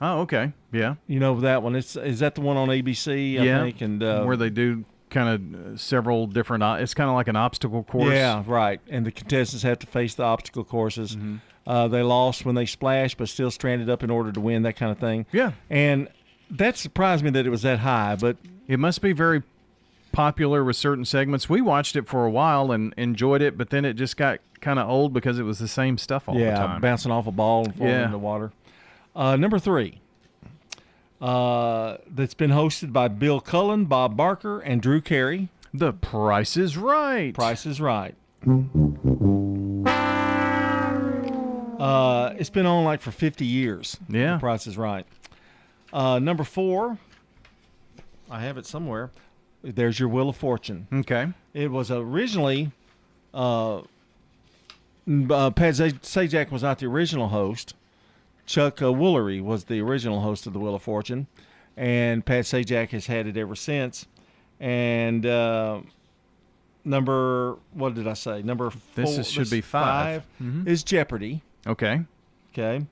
S4: Oh, okay. Yeah.
S7: You know that one. Is that the one on ABC, I think? And
S4: where they do kind of several different, it's kind of like an obstacle course.
S7: Yeah, right. And the contestants have to face the obstacle courses. Mm-hmm. They lost when they splashed, but still stranded up in order to win, that kind of thing.
S4: Yeah.
S7: And that surprised me that it was that high, but
S4: it must be very popular with certain segments. We watched it for a while and enjoyed it, but then it just got kind of old because it was the same stuff all the time.
S7: Yeah, bouncing off a ball and falling in the water. Number 3, that's been hosted by Bill Cullen, Bob Barker, and Drew Carey.
S4: The Price is Right.
S7: Price is Right. It's been on like for 50 years.
S4: Yeah.
S7: The Price is Right. Number 4, I have it somewhere. There's your Wheel of Fortune.
S4: Okay.
S7: It was originally, Pat Sajak was not the original host. Chuck Woolery was the original host of the Wheel of Fortune, and Pat Sajak has had it ever since. And number 4.
S4: Should be 5. Mm-hmm.
S7: Is Jeopardy.
S4: Okay.
S7: Okay.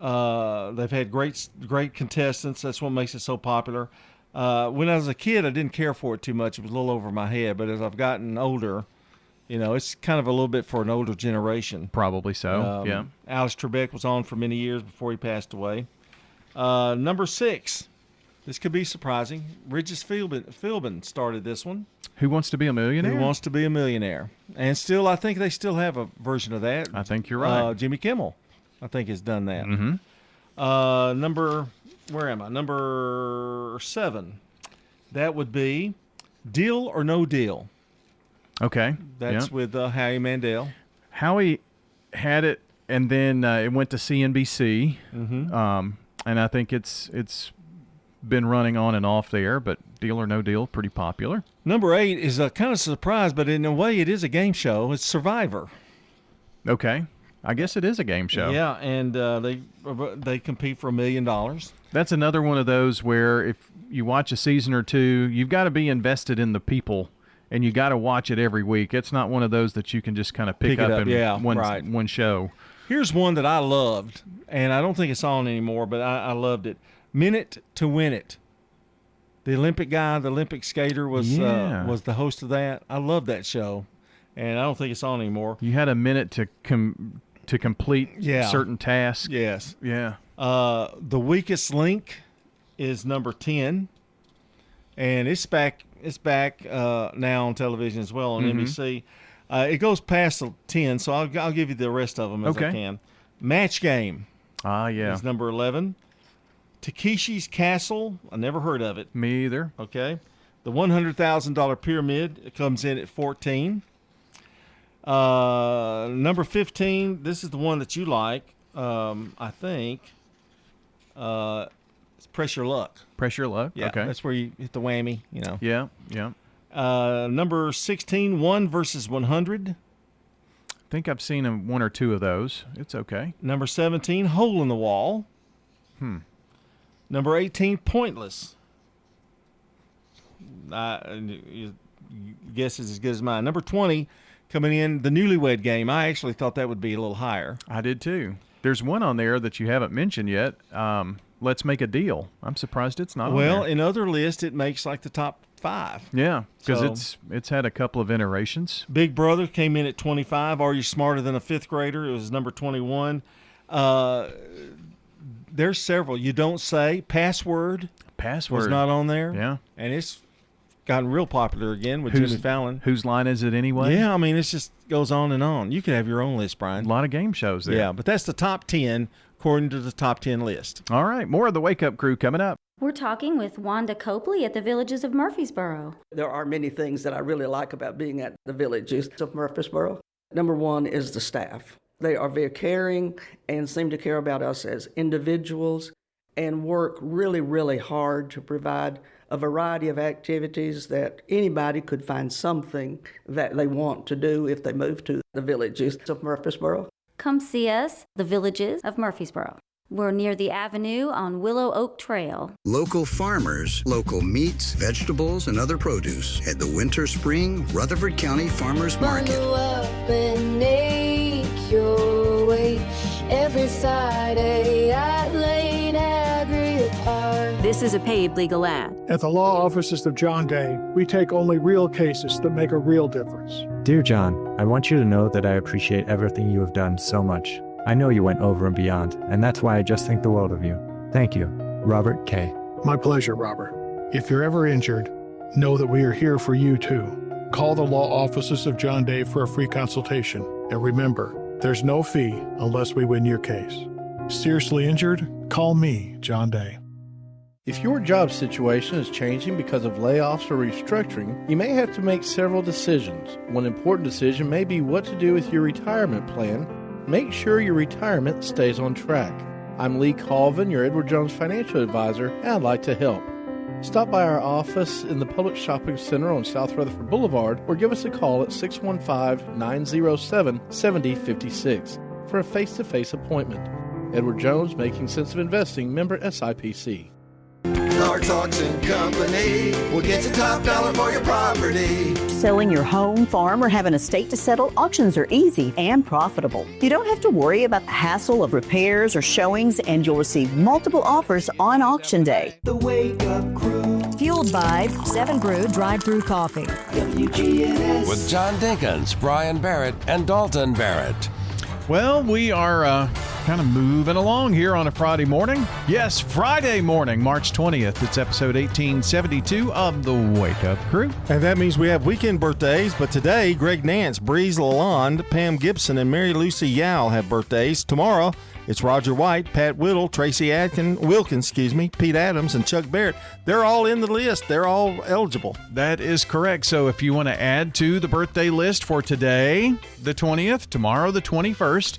S7: They've had great contestants. That's what makes it so popular. When I was a kid, I didn't care for it too much. It was a little over my head. But as I've gotten older, it's kind of a little bit for an older generation.
S4: Probably so, yeah.
S7: Alex Trebek was on for many years before he passed away. Number 6. This could be surprising. Regis Philbin started this one.
S4: Who Wants to Be a Millionaire?
S7: Who Wants to Be a Millionaire. And still, I think they still have a version of that.
S4: I think you're right.
S7: Jimmy Kimmel I think has done that.
S4: Mm-hmm.
S7: Where am I? Number 7. That would be Deal or No Deal.
S4: Okay.
S7: That's with Howie Mandel.
S4: Howie had it, and then it went to CNBC.
S7: Mm-hmm.
S4: And I think it's been running on and off there, but Deal or No Deal, pretty popular.
S7: Number 8 is a kind of surprise, but in a way it is a game show. It's Survivor.
S4: Okay. I guess it is a game show.
S7: Yeah, and they compete for $1 million.
S4: That's another one of those where if you watch a season or two, you've got to be invested in the people, and you got to watch it every week. It's not one of those that you can just kind of pick up in one show.
S7: Here's one that I loved, and I don't think it's on anymore, but I loved it. Minute to Win It. The Olympic guy, the Olympic skater, was the host of that. I love that show, and I don't think it's on anymore.
S4: You had a minute to complete certain tasks.
S7: Yes.
S4: Yeah.
S7: The Weakest Link is number 10, and it's back now on television as well on NBC. It goes past 10, so I'll give you the rest of them as I can. Match Game. Is number 11. Takeshi's Castle. I never heard of it.
S4: Me either.
S7: Okay. The $100,000 Pyramid. It comes in at 14. Number 15. This is the one that you like. I think. It's Press Your Luck.
S4: Press Your Luck.
S7: Yeah.
S4: Okay.
S7: That's where you hit the whammy. You know.
S4: Yeah. Yeah.
S7: Number 16. 1 versus 100.
S4: I think I've seen one or two of those. It's okay.
S7: Number 17. Hole in the Wall. Number 18, Pointless. Your guess is as good as mine. Number 20, coming in, The Newlywed Game. I actually thought that would be a little higher.
S4: I did too. There's one on there that you haven't mentioned yet. Let's Make a Deal. I'm surprised it's not on there.
S7: Well, in other lists, it makes like the top 5.
S4: Yeah, because it's had a couple of iterations.
S7: Big Brother came in at 25. Are You Smarter Than a Fifth Grader? It was number 21. There's several. You Don't Say. Password was not on there.
S4: Yeah.
S7: And it's gotten real popular again with Jimmy Fallon.
S4: Whose line is it anyway?
S7: Yeah, I mean, it just goes on and on. You could have your own list, Brian.
S4: A lot of game shows there.
S7: Yeah, but that's the top 10 according to the top 10 list.
S4: All right, more of the Wake Up Crew coming up.
S10: We're talking with Wanda Copley at the Villages of Murfreesboro.
S12: There are many things that I really like about being at the Villages of Murfreesboro. Number 1 is the staff. They are very caring and seem to care about us as individuals and work really, really hard to provide a variety of activities that anybody could find something that they want to do if they move to the Villages of Murfreesboro.
S10: Come see us, the Villages of Murfreesboro. We're near the Avenue on Willow Oak Trail.
S35: Local farmers, local meats, vegetables, and other produce at the Winter Spring Rutherford County Farmers Market.
S36: Bundle up and make your way every Friday at Lane Agri Park.
S5: This is a paid legal ad.
S8: At the law offices of John Day, we take only real cases that make a real difference.
S15: Dear John, I want you to know that I appreciate everything you have done so much. I know you went over and beyond, and that's why I just think the world of you. Thank you. Robert K.
S8: My pleasure, Robert. If you're ever injured, know that we are here for you too. Call the law offices of John Day for a free consultation. And remember, there's no fee unless we win your case. Seriously injured? Call me, John Day.
S16: If your job situation is changing because of layoffs or restructuring, you may have to make several decisions. One important decision may be what to do with your retirement plan. Make sure your retirement stays on track. I'm Lee Colvin, your Edward Jones financial advisor, and I'd like to help. Stop by our office in the Public Shopping Center on South Rutherford Boulevard or give us a call at 615-907-7056 for a face-to-face appointment. Edward Jones, Making Sense of Investing, member SIPC.
S3: Clark's Auction Company will get you top dollar for your property.
S17: Selling your home, farm, or have an estate to settle, auctions are easy and profitable. You don't have to worry about the hassle of repairs or showings, and you'll receive multiple offers on auction day.
S3: The Wake Up Crew.
S5: Fueled by 7 Brew Drive-Thru Coffee.
S3: WGNS.
S6: With John Dinkins, Brian Barrett, and Dalton Barrett.
S4: Well, we are Kind of moving along here on a Friday morning. Yes, Friday morning, March 20th. It's episode 1872 of the Wake Up Crew.
S7: And that means we have weekend birthdays, but today, Greg Nance, Breeze Lalonde, Pam Gibson, and Mary Lucy Yao have birthdays. Tomorrow, it's Roger White, Pat Whittle, Tracy Wilkins, Pete Adams, and Chuck Barrett. They're all in the list. They're all eligible.
S4: That is correct. So if you want to add to the birthday list for today, the 20th, tomorrow, the 21st,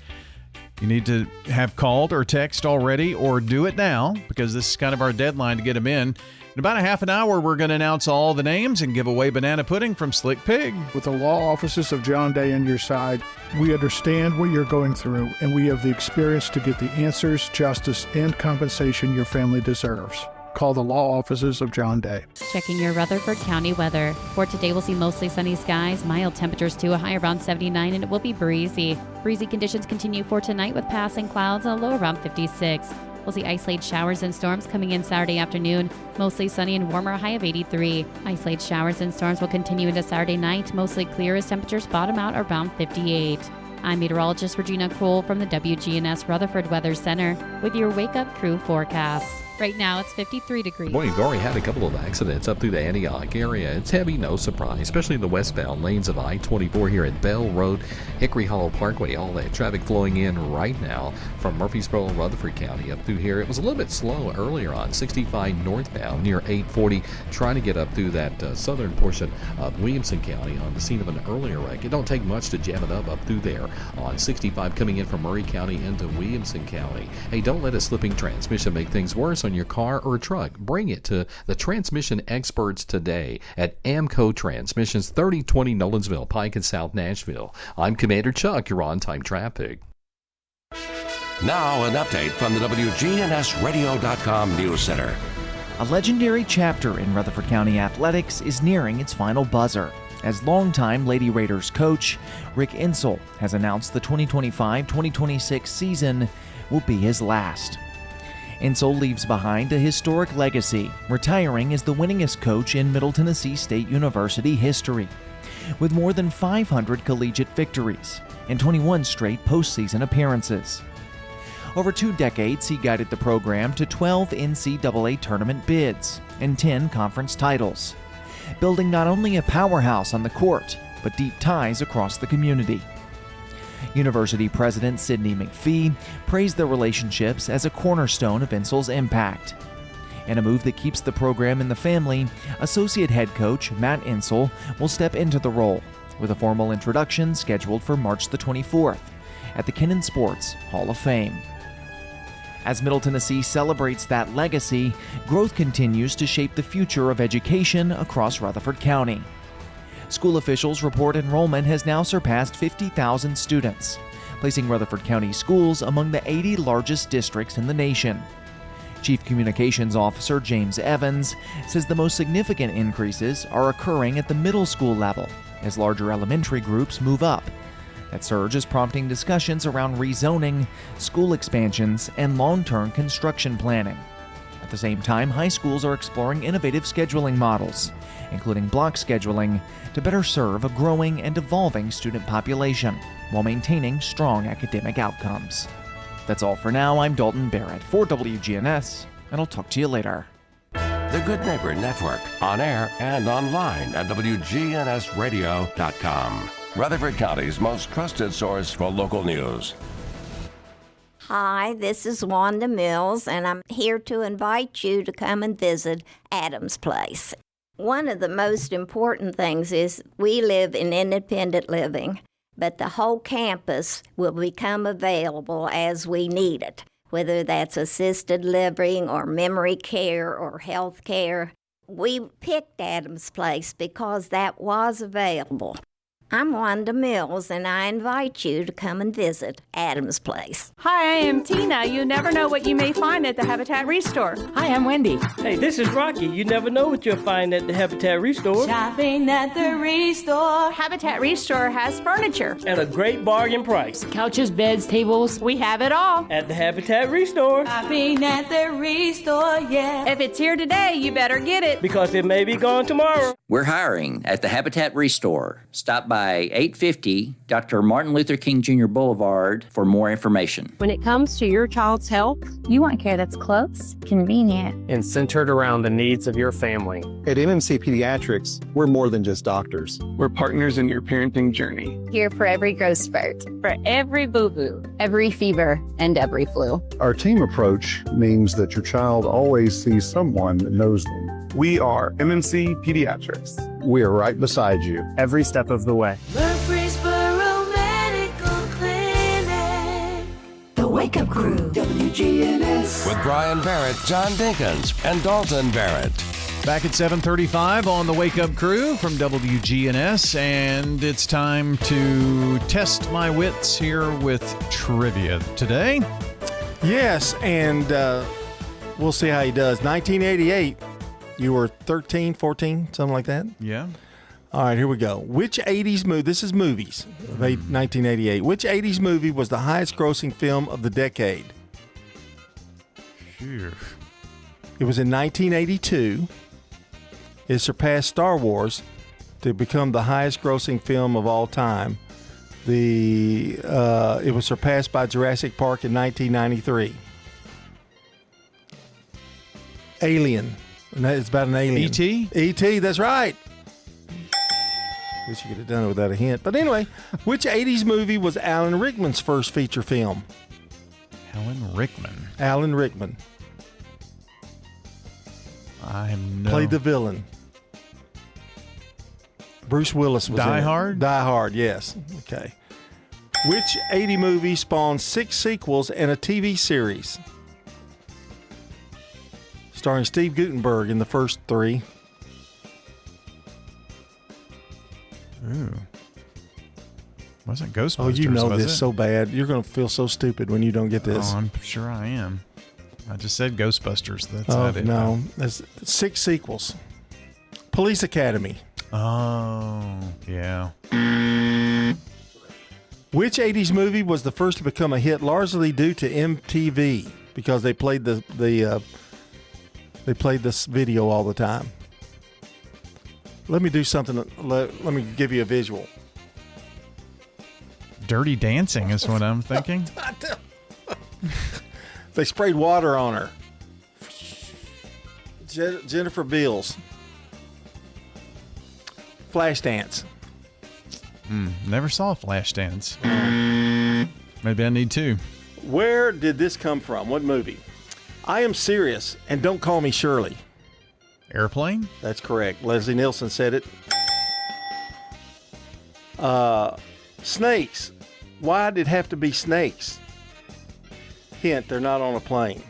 S4: you need to have called or text already or do it now because this is kind of our deadline to get them in. In about a half an hour, we're going to announce all the names and give away banana pudding from Slick Pig.
S8: With the law offices of John Day on your side, we understand what you're going through, and we have the experience to get the answers, justice, and compensation your family deserves. Call the law offices of John Day.
S18: Checking your Rutherford County weather. For today, we'll see mostly sunny skies, mild temperatures to a high around 79, and it will be breezy. Breezy conditions continue for tonight with passing clouds and a low around 56. We'll see isolated showers and storms coming in Saturday afternoon, mostly sunny and warmer, a high of 83. Isolated showers and storms will continue into Saturday night, mostly clear as temperatures bottom out around 58. I'm meteorologist Regina Kroll from the WGNS Rutherford Weather Center with your Wake Up Crew forecast. Right now, it's 53 degrees.
S1: Boy, you've already had a couple of accidents up through the Antioch area. It's heavy, no surprise, especially in the westbound lanes of I-24 here at Bell Road, Hickory Hollow Parkway. All that traffic flowing in right now from Murfreesboro, Rutherford County up through here. It was a little bit slow earlier on 65 northbound near 840, trying to get up through that southern portion of Williamson County on the scene of an earlier wreck. It don't take much to jam it up through there on 65 coming in from Murray County into Williamson County. Hey, don't let a slipping transmission make things worse on your car or truck. Bring it to the transmission experts today at Amco Transmissions, 3020 Nolensville, Pike, and South Nashville. I'm Commander Chuck. You're on time traffic.
S6: Now an update from the WGNSradio.com News Center.
S19: A legendary chapter in Rutherford County athletics is nearing its final buzzer, as longtime Lady Raiders coach Rick Insell has announced the 2025-2026 season will be his last. Insell leaves behind a historic legacy, retiring as the winningest coach in Middle Tennessee State University history, with more than 500 collegiate victories and 21 straight postseason appearances. Over 2 decades, he guided the program to 12 NCAA tournament bids and 10 conference titles, building not only a powerhouse on the court, but deep ties across the community. University President Sidney McPhee praised their relationships as a cornerstone of Insell's impact. In a move that keeps the program in the family, Associate Head Coach Matt Insell will step into the role, with a formal introduction scheduled for March the 24th at the Kennan Sports Hall of Fame. As Middle Tennessee celebrates that legacy, growth continues to shape the future of education across Rutherford County. School officials report enrollment has now surpassed 50,000 students, placing Rutherford County schools among the 80 largest districts in the nation. Chief Communications Officer James Evans says the most significant increases are occurring at the middle school level as larger elementary groups move up. That surge is prompting discussions around rezoning, school expansions, and long-term construction planning. At the same time, high schools are exploring innovative scheduling models, including block scheduling, to better serve a growing and evolving student population while maintaining strong academic outcomes. That's all for now. I'm Dalton Barrett for WGNS, and I'll talk to you later.
S6: The Good Neighbor Network, on air and online at WGNSradio.com. Rutherford County's most trusted source for local news.
S20: Hi, this is Wanda Mills, and I'm here to invite you to come and visit Adams Place. One of the most important things is we live in independent living, but the whole campus will become available as we need it, whether that's assisted living or memory care or health care. We picked Adams Place because that was available. I'm Wanda Mills, and I invite you to come and visit Adams Place.
S21: Hi, I am Tina. You never know what you may find at the Habitat Restore.
S22: Hi, I'm Wendy. Hey, this is Rocky. You never know what you'll find at the Habitat Restore.
S23: Shopping at the Restore.
S21: Habitat Restore has furniture.
S2: At a great bargain price.
S21: Couches, beds, tables, we have it all.
S2: At the Habitat Restore.
S21: I've been at the Restore, yeah. If it's here today, you better get it.
S2: Because it may be gone tomorrow.
S9: We're hiring at the Habitat Restore. Stop by 850 Dr. Martin Luther King Jr. Boulevard for more information.
S11: When it comes to your child's health,
S22: you want care that's close, convenient,
S23: and centered around the needs of your family.
S24: At MMC Pediatrics, we're more than just doctors.
S25: We're partners in your parenting journey.
S22: Here for every growth spurt, for every boo-boo, every fever, and every flu.
S26: Our team approach means that your child always sees someone that knows them.
S25: We are MMC Pediatrics.
S26: We are right beside you
S23: every step of the way.
S36: Murfreesboro Medical Clinic.
S3: The Wake Up Crew, WGNS.
S6: With Brian Barrett, John Dinkins, and Dalton Barrett.
S4: Back at 7:35 on the Wake Up Crew from WGNS, and it's time to test my wits here with trivia today.
S7: Yes, and we'll see how he does. 1988, you were 13, 14, something like that?
S4: Yeah.
S7: All right, here we go. Which 80s movie, this is movies, of 1988. Which 80s movie was the highest grossing film of the decade?
S4: Phew.
S7: It was in 1982. It surpassed Star Wars to become the highest grossing film of all time. It was surpassed by Jurassic Park in 1993. Alien. It's about an alien.
S4: E.T.?
S7: E.T., that's right. Wish you could have done it without a hint. But anyway, which 80s movie was Alan Rickman's first feature film?
S4: Alan Rickman.
S7: Alan Rickman.
S4: I have no...
S7: Played the villain. Bruce Willis was
S4: Die
S7: in it.
S4: Hard?
S7: Die Hard, yes. Okay. Which 80 movie spawned 6 sequels and a TV series? Starring Steve Guttenberg in the first 3.
S4: Ooh. Wasn't Ghostbusters,
S7: Oh, you know
S4: was
S7: this
S4: it?
S7: so bad. You're going to feel so stupid when you don't get this.
S4: Oh, I'm sure I am. I just said Ghostbusters. That's
S7: Oh,
S4: not it.
S7: no. That's 6 sequels. Police Academy.
S4: Oh, yeah.
S7: Which 80s movie was the first to become a hit largely due to MTV because they played they played this video all the time? Let me do something. Let me give you a visual.
S4: Dirty Dancing is what I'm thinking.
S7: They sprayed water on her. Jennifer Beals. Flashdance.
S4: Never saw Flashdance. Maybe I need to.
S7: Where did this come from? What movie? I Am Serious, and Don't Call Me Shirley.
S4: Airplane?
S7: That's correct. Leslie Nielsen said it. Snakes. Why did it have to be snakes? Hint, they're not on a plane.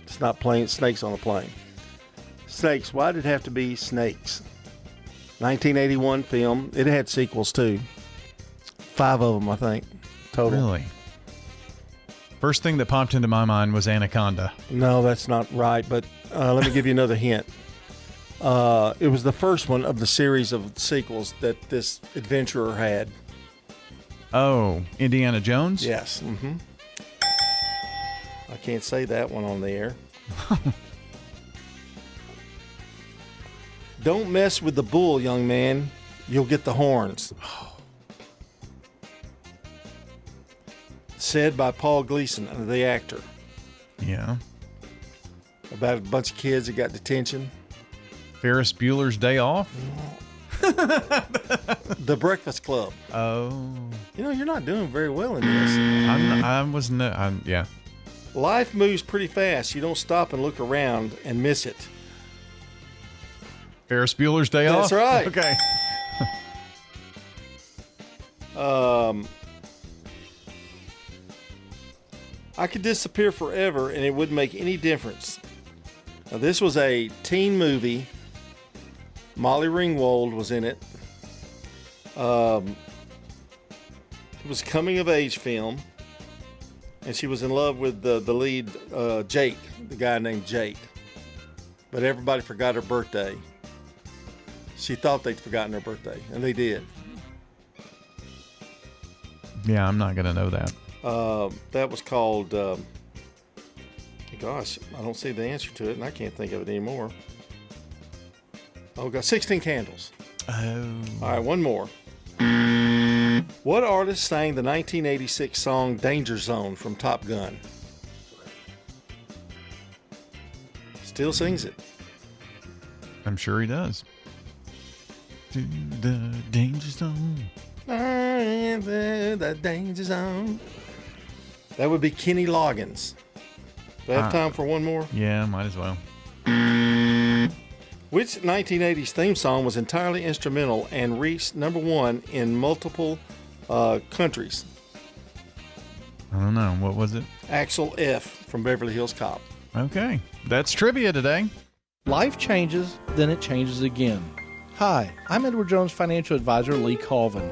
S7: It's not snakes on a plane. Snakes. Why did it have to be snakes? 1981 film. It had sequels too. 5 of them, I think, total.
S4: Really? First thing that popped into my mind was Anaconda.
S7: No, that's not right, but let me give you another hint. It was the first one of the series of sequels that this adventurer had.
S4: Oh, Indiana Jones?
S7: Yes. Mm-hmm. I can't say that one on the air. Don't mess with the bull, young man. You'll get the horns. Said by Paul Gleason, the actor.
S4: Yeah.
S7: About a bunch of kids that got detention.
S4: Ferris Bueller's Day Off?
S7: The Breakfast Club.
S4: Oh.
S7: You know, you're not doing very well in this.
S4: Yeah.
S7: Life moves pretty fast. You don't stop and look around and miss it.
S4: Ferris Bueller's Day Off?
S7: That's right.
S4: Okay.
S7: I could disappear forever and it wouldn't make any difference. Now, this was a teen movie. Molly Ringwald was in it. It was a coming-of-age film. And she was in love with the lead, Jake, the guy named Jake. But everybody forgot her birthday. She thought they'd forgotten her birthday, and they did.
S4: Yeah, I'm not going to know that.
S7: That was called, gosh, I don't see the answer to it, and I can't think of it anymore. Oh, God, 16 Candles.
S4: Oh.
S7: All right, one more. What artist sang the 1986 song Danger Zone from Top Gun? Still sings it.
S4: I'm sure he does. To the danger zone.
S7: The danger zone. That would be Kenny Loggins. Do I have time for one more?
S4: Yeah, might as well.
S7: Which 1980s theme song was entirely instrumental and reached number one in multiple countries?
S4: I don't know. What was it?
S7: Axel F. from Beverly Hills Cop.
S4: Okay. That's trivia today.
S10: Life changes, then it changes again. Hi, I'm Edward Jones Financial Advisor Lee Colvin.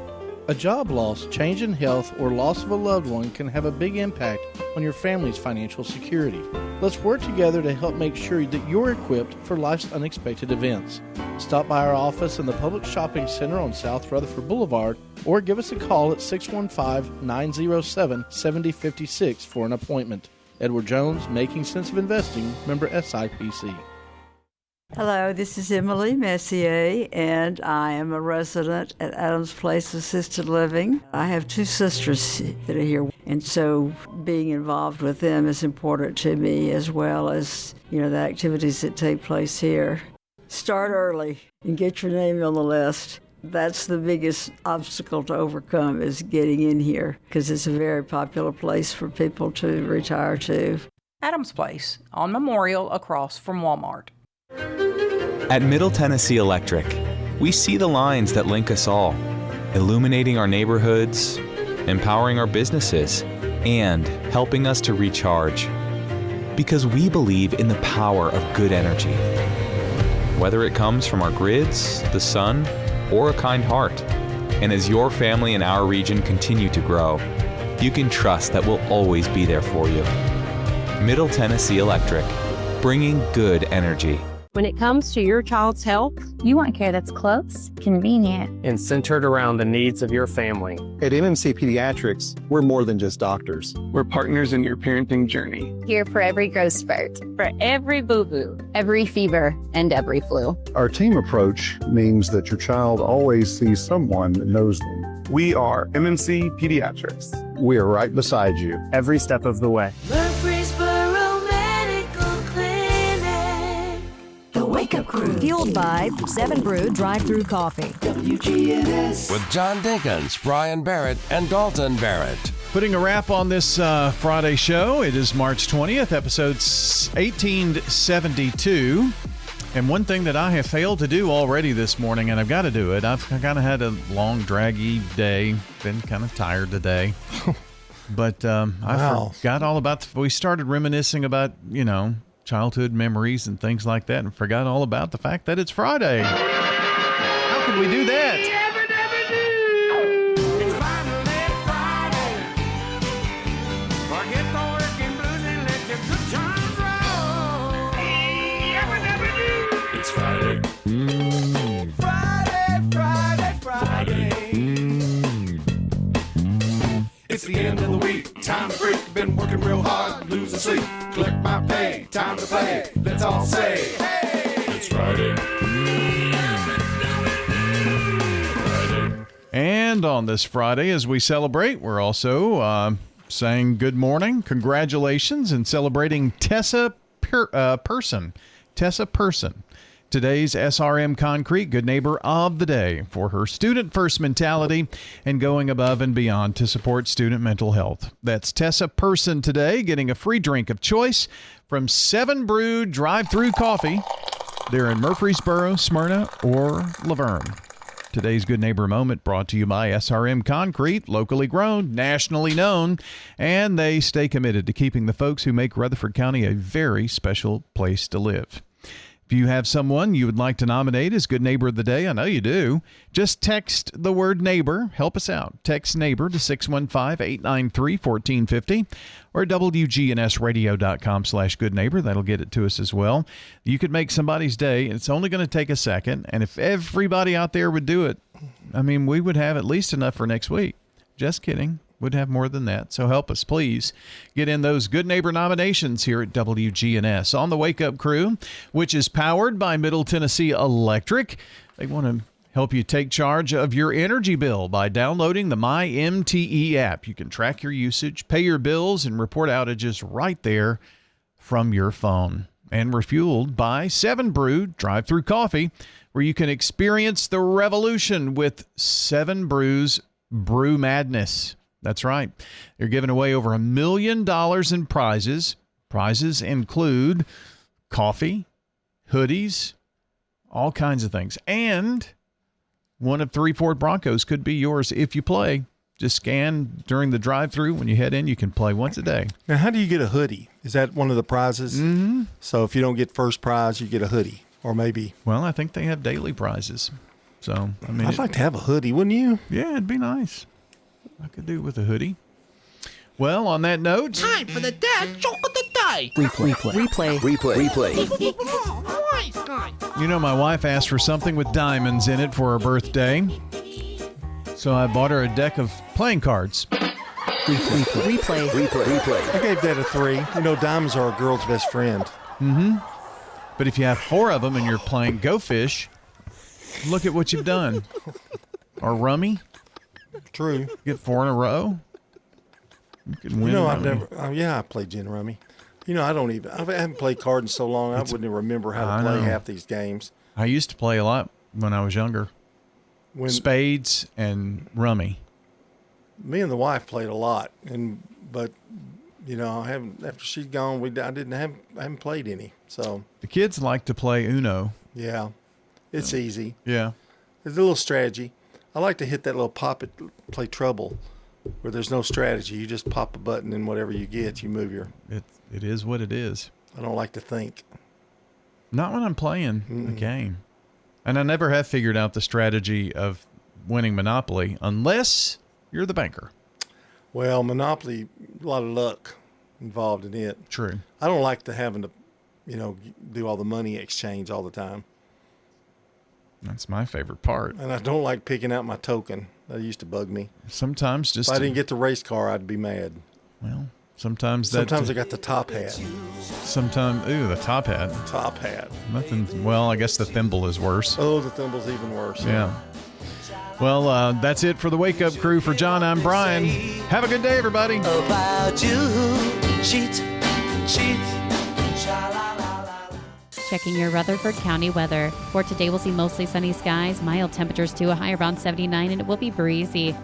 S10: A job loss, change in health, or loss of a loved one can have a big impact on your family's financial security. Let's work together to help make sure that you're equipped for life's unexpected events. Stop by our office in the Public Shopping Center on South Rutherford Boulevard or give us a call at 615-907-7056 for an appointment. Edward Jones, Making Sense of Investing, member SIPC.
S12: Hello, this is Emily Messier, and I am a resident at Adams Place Assisted Living. I have two sisters that are here, and so being involved with them is important to me, as well as, the activities that take place here. Start early and get your name on the list. That's the biggest obstacle to overcome, is getting in here, because it's a very popular place for people to retire to.
S11: Adams Place, on Memorial across from Walmart.
S13: At Middle Tennessee Electric, we see the lines that link us all, illuminating our neighborhoods, empowering our businesses, and helping us to recharge. Because we believe in the power of good energy. Whether it comes from our grids, the sun, or a kind heart. And as your family and our region continue to grow, you can trust that we'll always be there for you. Middle Tennessee Electric, bringing good energy.
S11: When it comes to your child's health,
S22: You want care that's close, convenient,
S23: and centered around the needs of your family.
S24: At MMC Pediatrics, we're more than just doctors.
S25: We're partners in your parenting journey.
S22: here for every growth spurt,
S21: For every boo-boo.
S22: every fever, and every flu.
S26: Our team approach means that your child always sees someone that knows them.
S25: We are MMC Pediatrics.
S26: We are right beside you
S23: every step of the way.
S36: Murfreesboro Medical Clinic.
S5: The Wake Up Crew. Fueled by 7 Brew Drive-Thru Coffee.
S3: WGNS.
S6: With John Dinkins, Brian Barrett, and Dalton Barrett.
S4: Putting a wrap on this Friday show. It is March 20th, episode 1872. And one thing that I have failed to do already this morning, and I've got to do it, I've kind of had a long, draggy day, been kind of tired today. But I forgot all about, we started reminiscing about, childhood memories and things like that, and forgot all about the fact that it's Friday. How could we do that?
S36: It's finally Friday. Forget the working blues and let your good times roll. It's Friday. Friday. It's the end of the week. Time to break. Been working real hard. Losing sleep. Collect my pay. Time to play. Let's all say, hey! It's Friday.
S4: And on this Friday, as we celebrate, we're also saying good morning, congratulations, and celebrating Tessa Person. Tessa Person. Today's SRM Concrete Good Neighbor of the Day for her student-first mentality and going above and beyond to support student mental health. That's Tessa Person today, getting a free drink of choice from 7 Brew Drive-Thru Coffee. They're in Murfreesboro, Smyrna, or Laverne. Today's Good Neighbor Moment brought to you by SRM Concrete, locally grown, nationally known, and they stay committed to keeping the folks who make Rutherford County a very special place to live. If you have someone you would like to nominate as Good Neighbor of the Day, I know you do, just text the word neighbor. Help us out. Text neighbor to 615-893-1450 or WGNSradio.com/goodneighbor. That'll get it to us as well. You could make somebody's day, and it's only going to take a second. And if everybody out there would do it, we would have at least enough for next week. Just kidding. would have more than that. So help us, please. Get in those Good Neighbor nominations here at WGNS. On the Wake Up Crew, which is powered by Middle Tennessee Electric. They want to help you take charge of your energy bill by downloading the MyMTE app. You can track your usage, pay your bills, and report outages right there from your phone. And we're fueled by 7 Brew drive-through coffee, where you can experience the revolution with 7 Brew's Brew Madness. That's right. They're giving away over $1 million in prizes. Prizes include coffee, hoodies, all kinds of things. And one of 3 Ford Broncos could be yours if you play. Just scan during the drive-thru. When you head in, you can play once a day.
S7: Now, how do you get a hoodie? Is that one of the prizes?
S4: Mm-hmm.
S7: So if you don't get first prize, you get a hoodie, or maybe.
S4: Well, I think they have daily prizes. So, I mean,
S7: I'd like to have a hoodie, wouldn't you?
S4: Yeah, it'd be nice. I could do with a hoodie. Well, on that note,
S1: Time for the dad joke of the day.
S4: you know, my wife asked for something with diamonds in it for her birthday. So I bought her a deck of playing cards.
S5: Replay.
S7: I gave that a 3. You know, diamonds are a girl's best friend.
S4: Mm-hmm. But if you have 4 of them and you're playing Go Fish, look at what you've done. Or Rummy.
S7: True.
S4: Get 4 in a row. You can win.
S7: You know,
S4: Rummy.
S7: I played gin rummy. You know, I haven't played cards in so long, I wouldn't even remember how to play half these games.
S4: I used to play a lot when I was younger. Spades and Rummy.
S7: Me and the wife played a lot, but you know, after she's gone, I haven't played any. So
S4: the kids like to play Uno.
S7: Yeah, it's easy.
S4: Yeah,
S7: there's a little strategy. I like to hit that little play trouble, where there's no strategy. You just pop a button and whatever you get, you move your.
S4: It is what it is.
S7: I don't like to think.
S4: Not when I'm playing a game. And I never have figured out the strategy of winning Monopoly unless you're the banker.
S7: Well, Monopoly, a lot of luck involved in it.
S4: True.
S7: I don't like having to, do all the money exchange all the time.
S4: That's my favorite part.
S7: And I don't like picking out my token. That used to bug me.
S4: Sometimes
S7: if I didn't get the race car, I'd be mad.
S4: Well, sometimes
S7: I got the top hat.
S4: Sometimes, the top hat.
S7: Top hat.
S4: Nothing. Well, I guess the thimble is worse.
S7: Oh, the thimble's even worse.
S4: Yeah. Well, that's it for the Wake Up Crew. For John, I'm Brian. Have a good day, everybody.
S1: About you, cheat.
S8: Checking your Rutherford County weather. For today, we'll see mostly sunny skies, mild temperatures to a high around 79, and it will be breezy.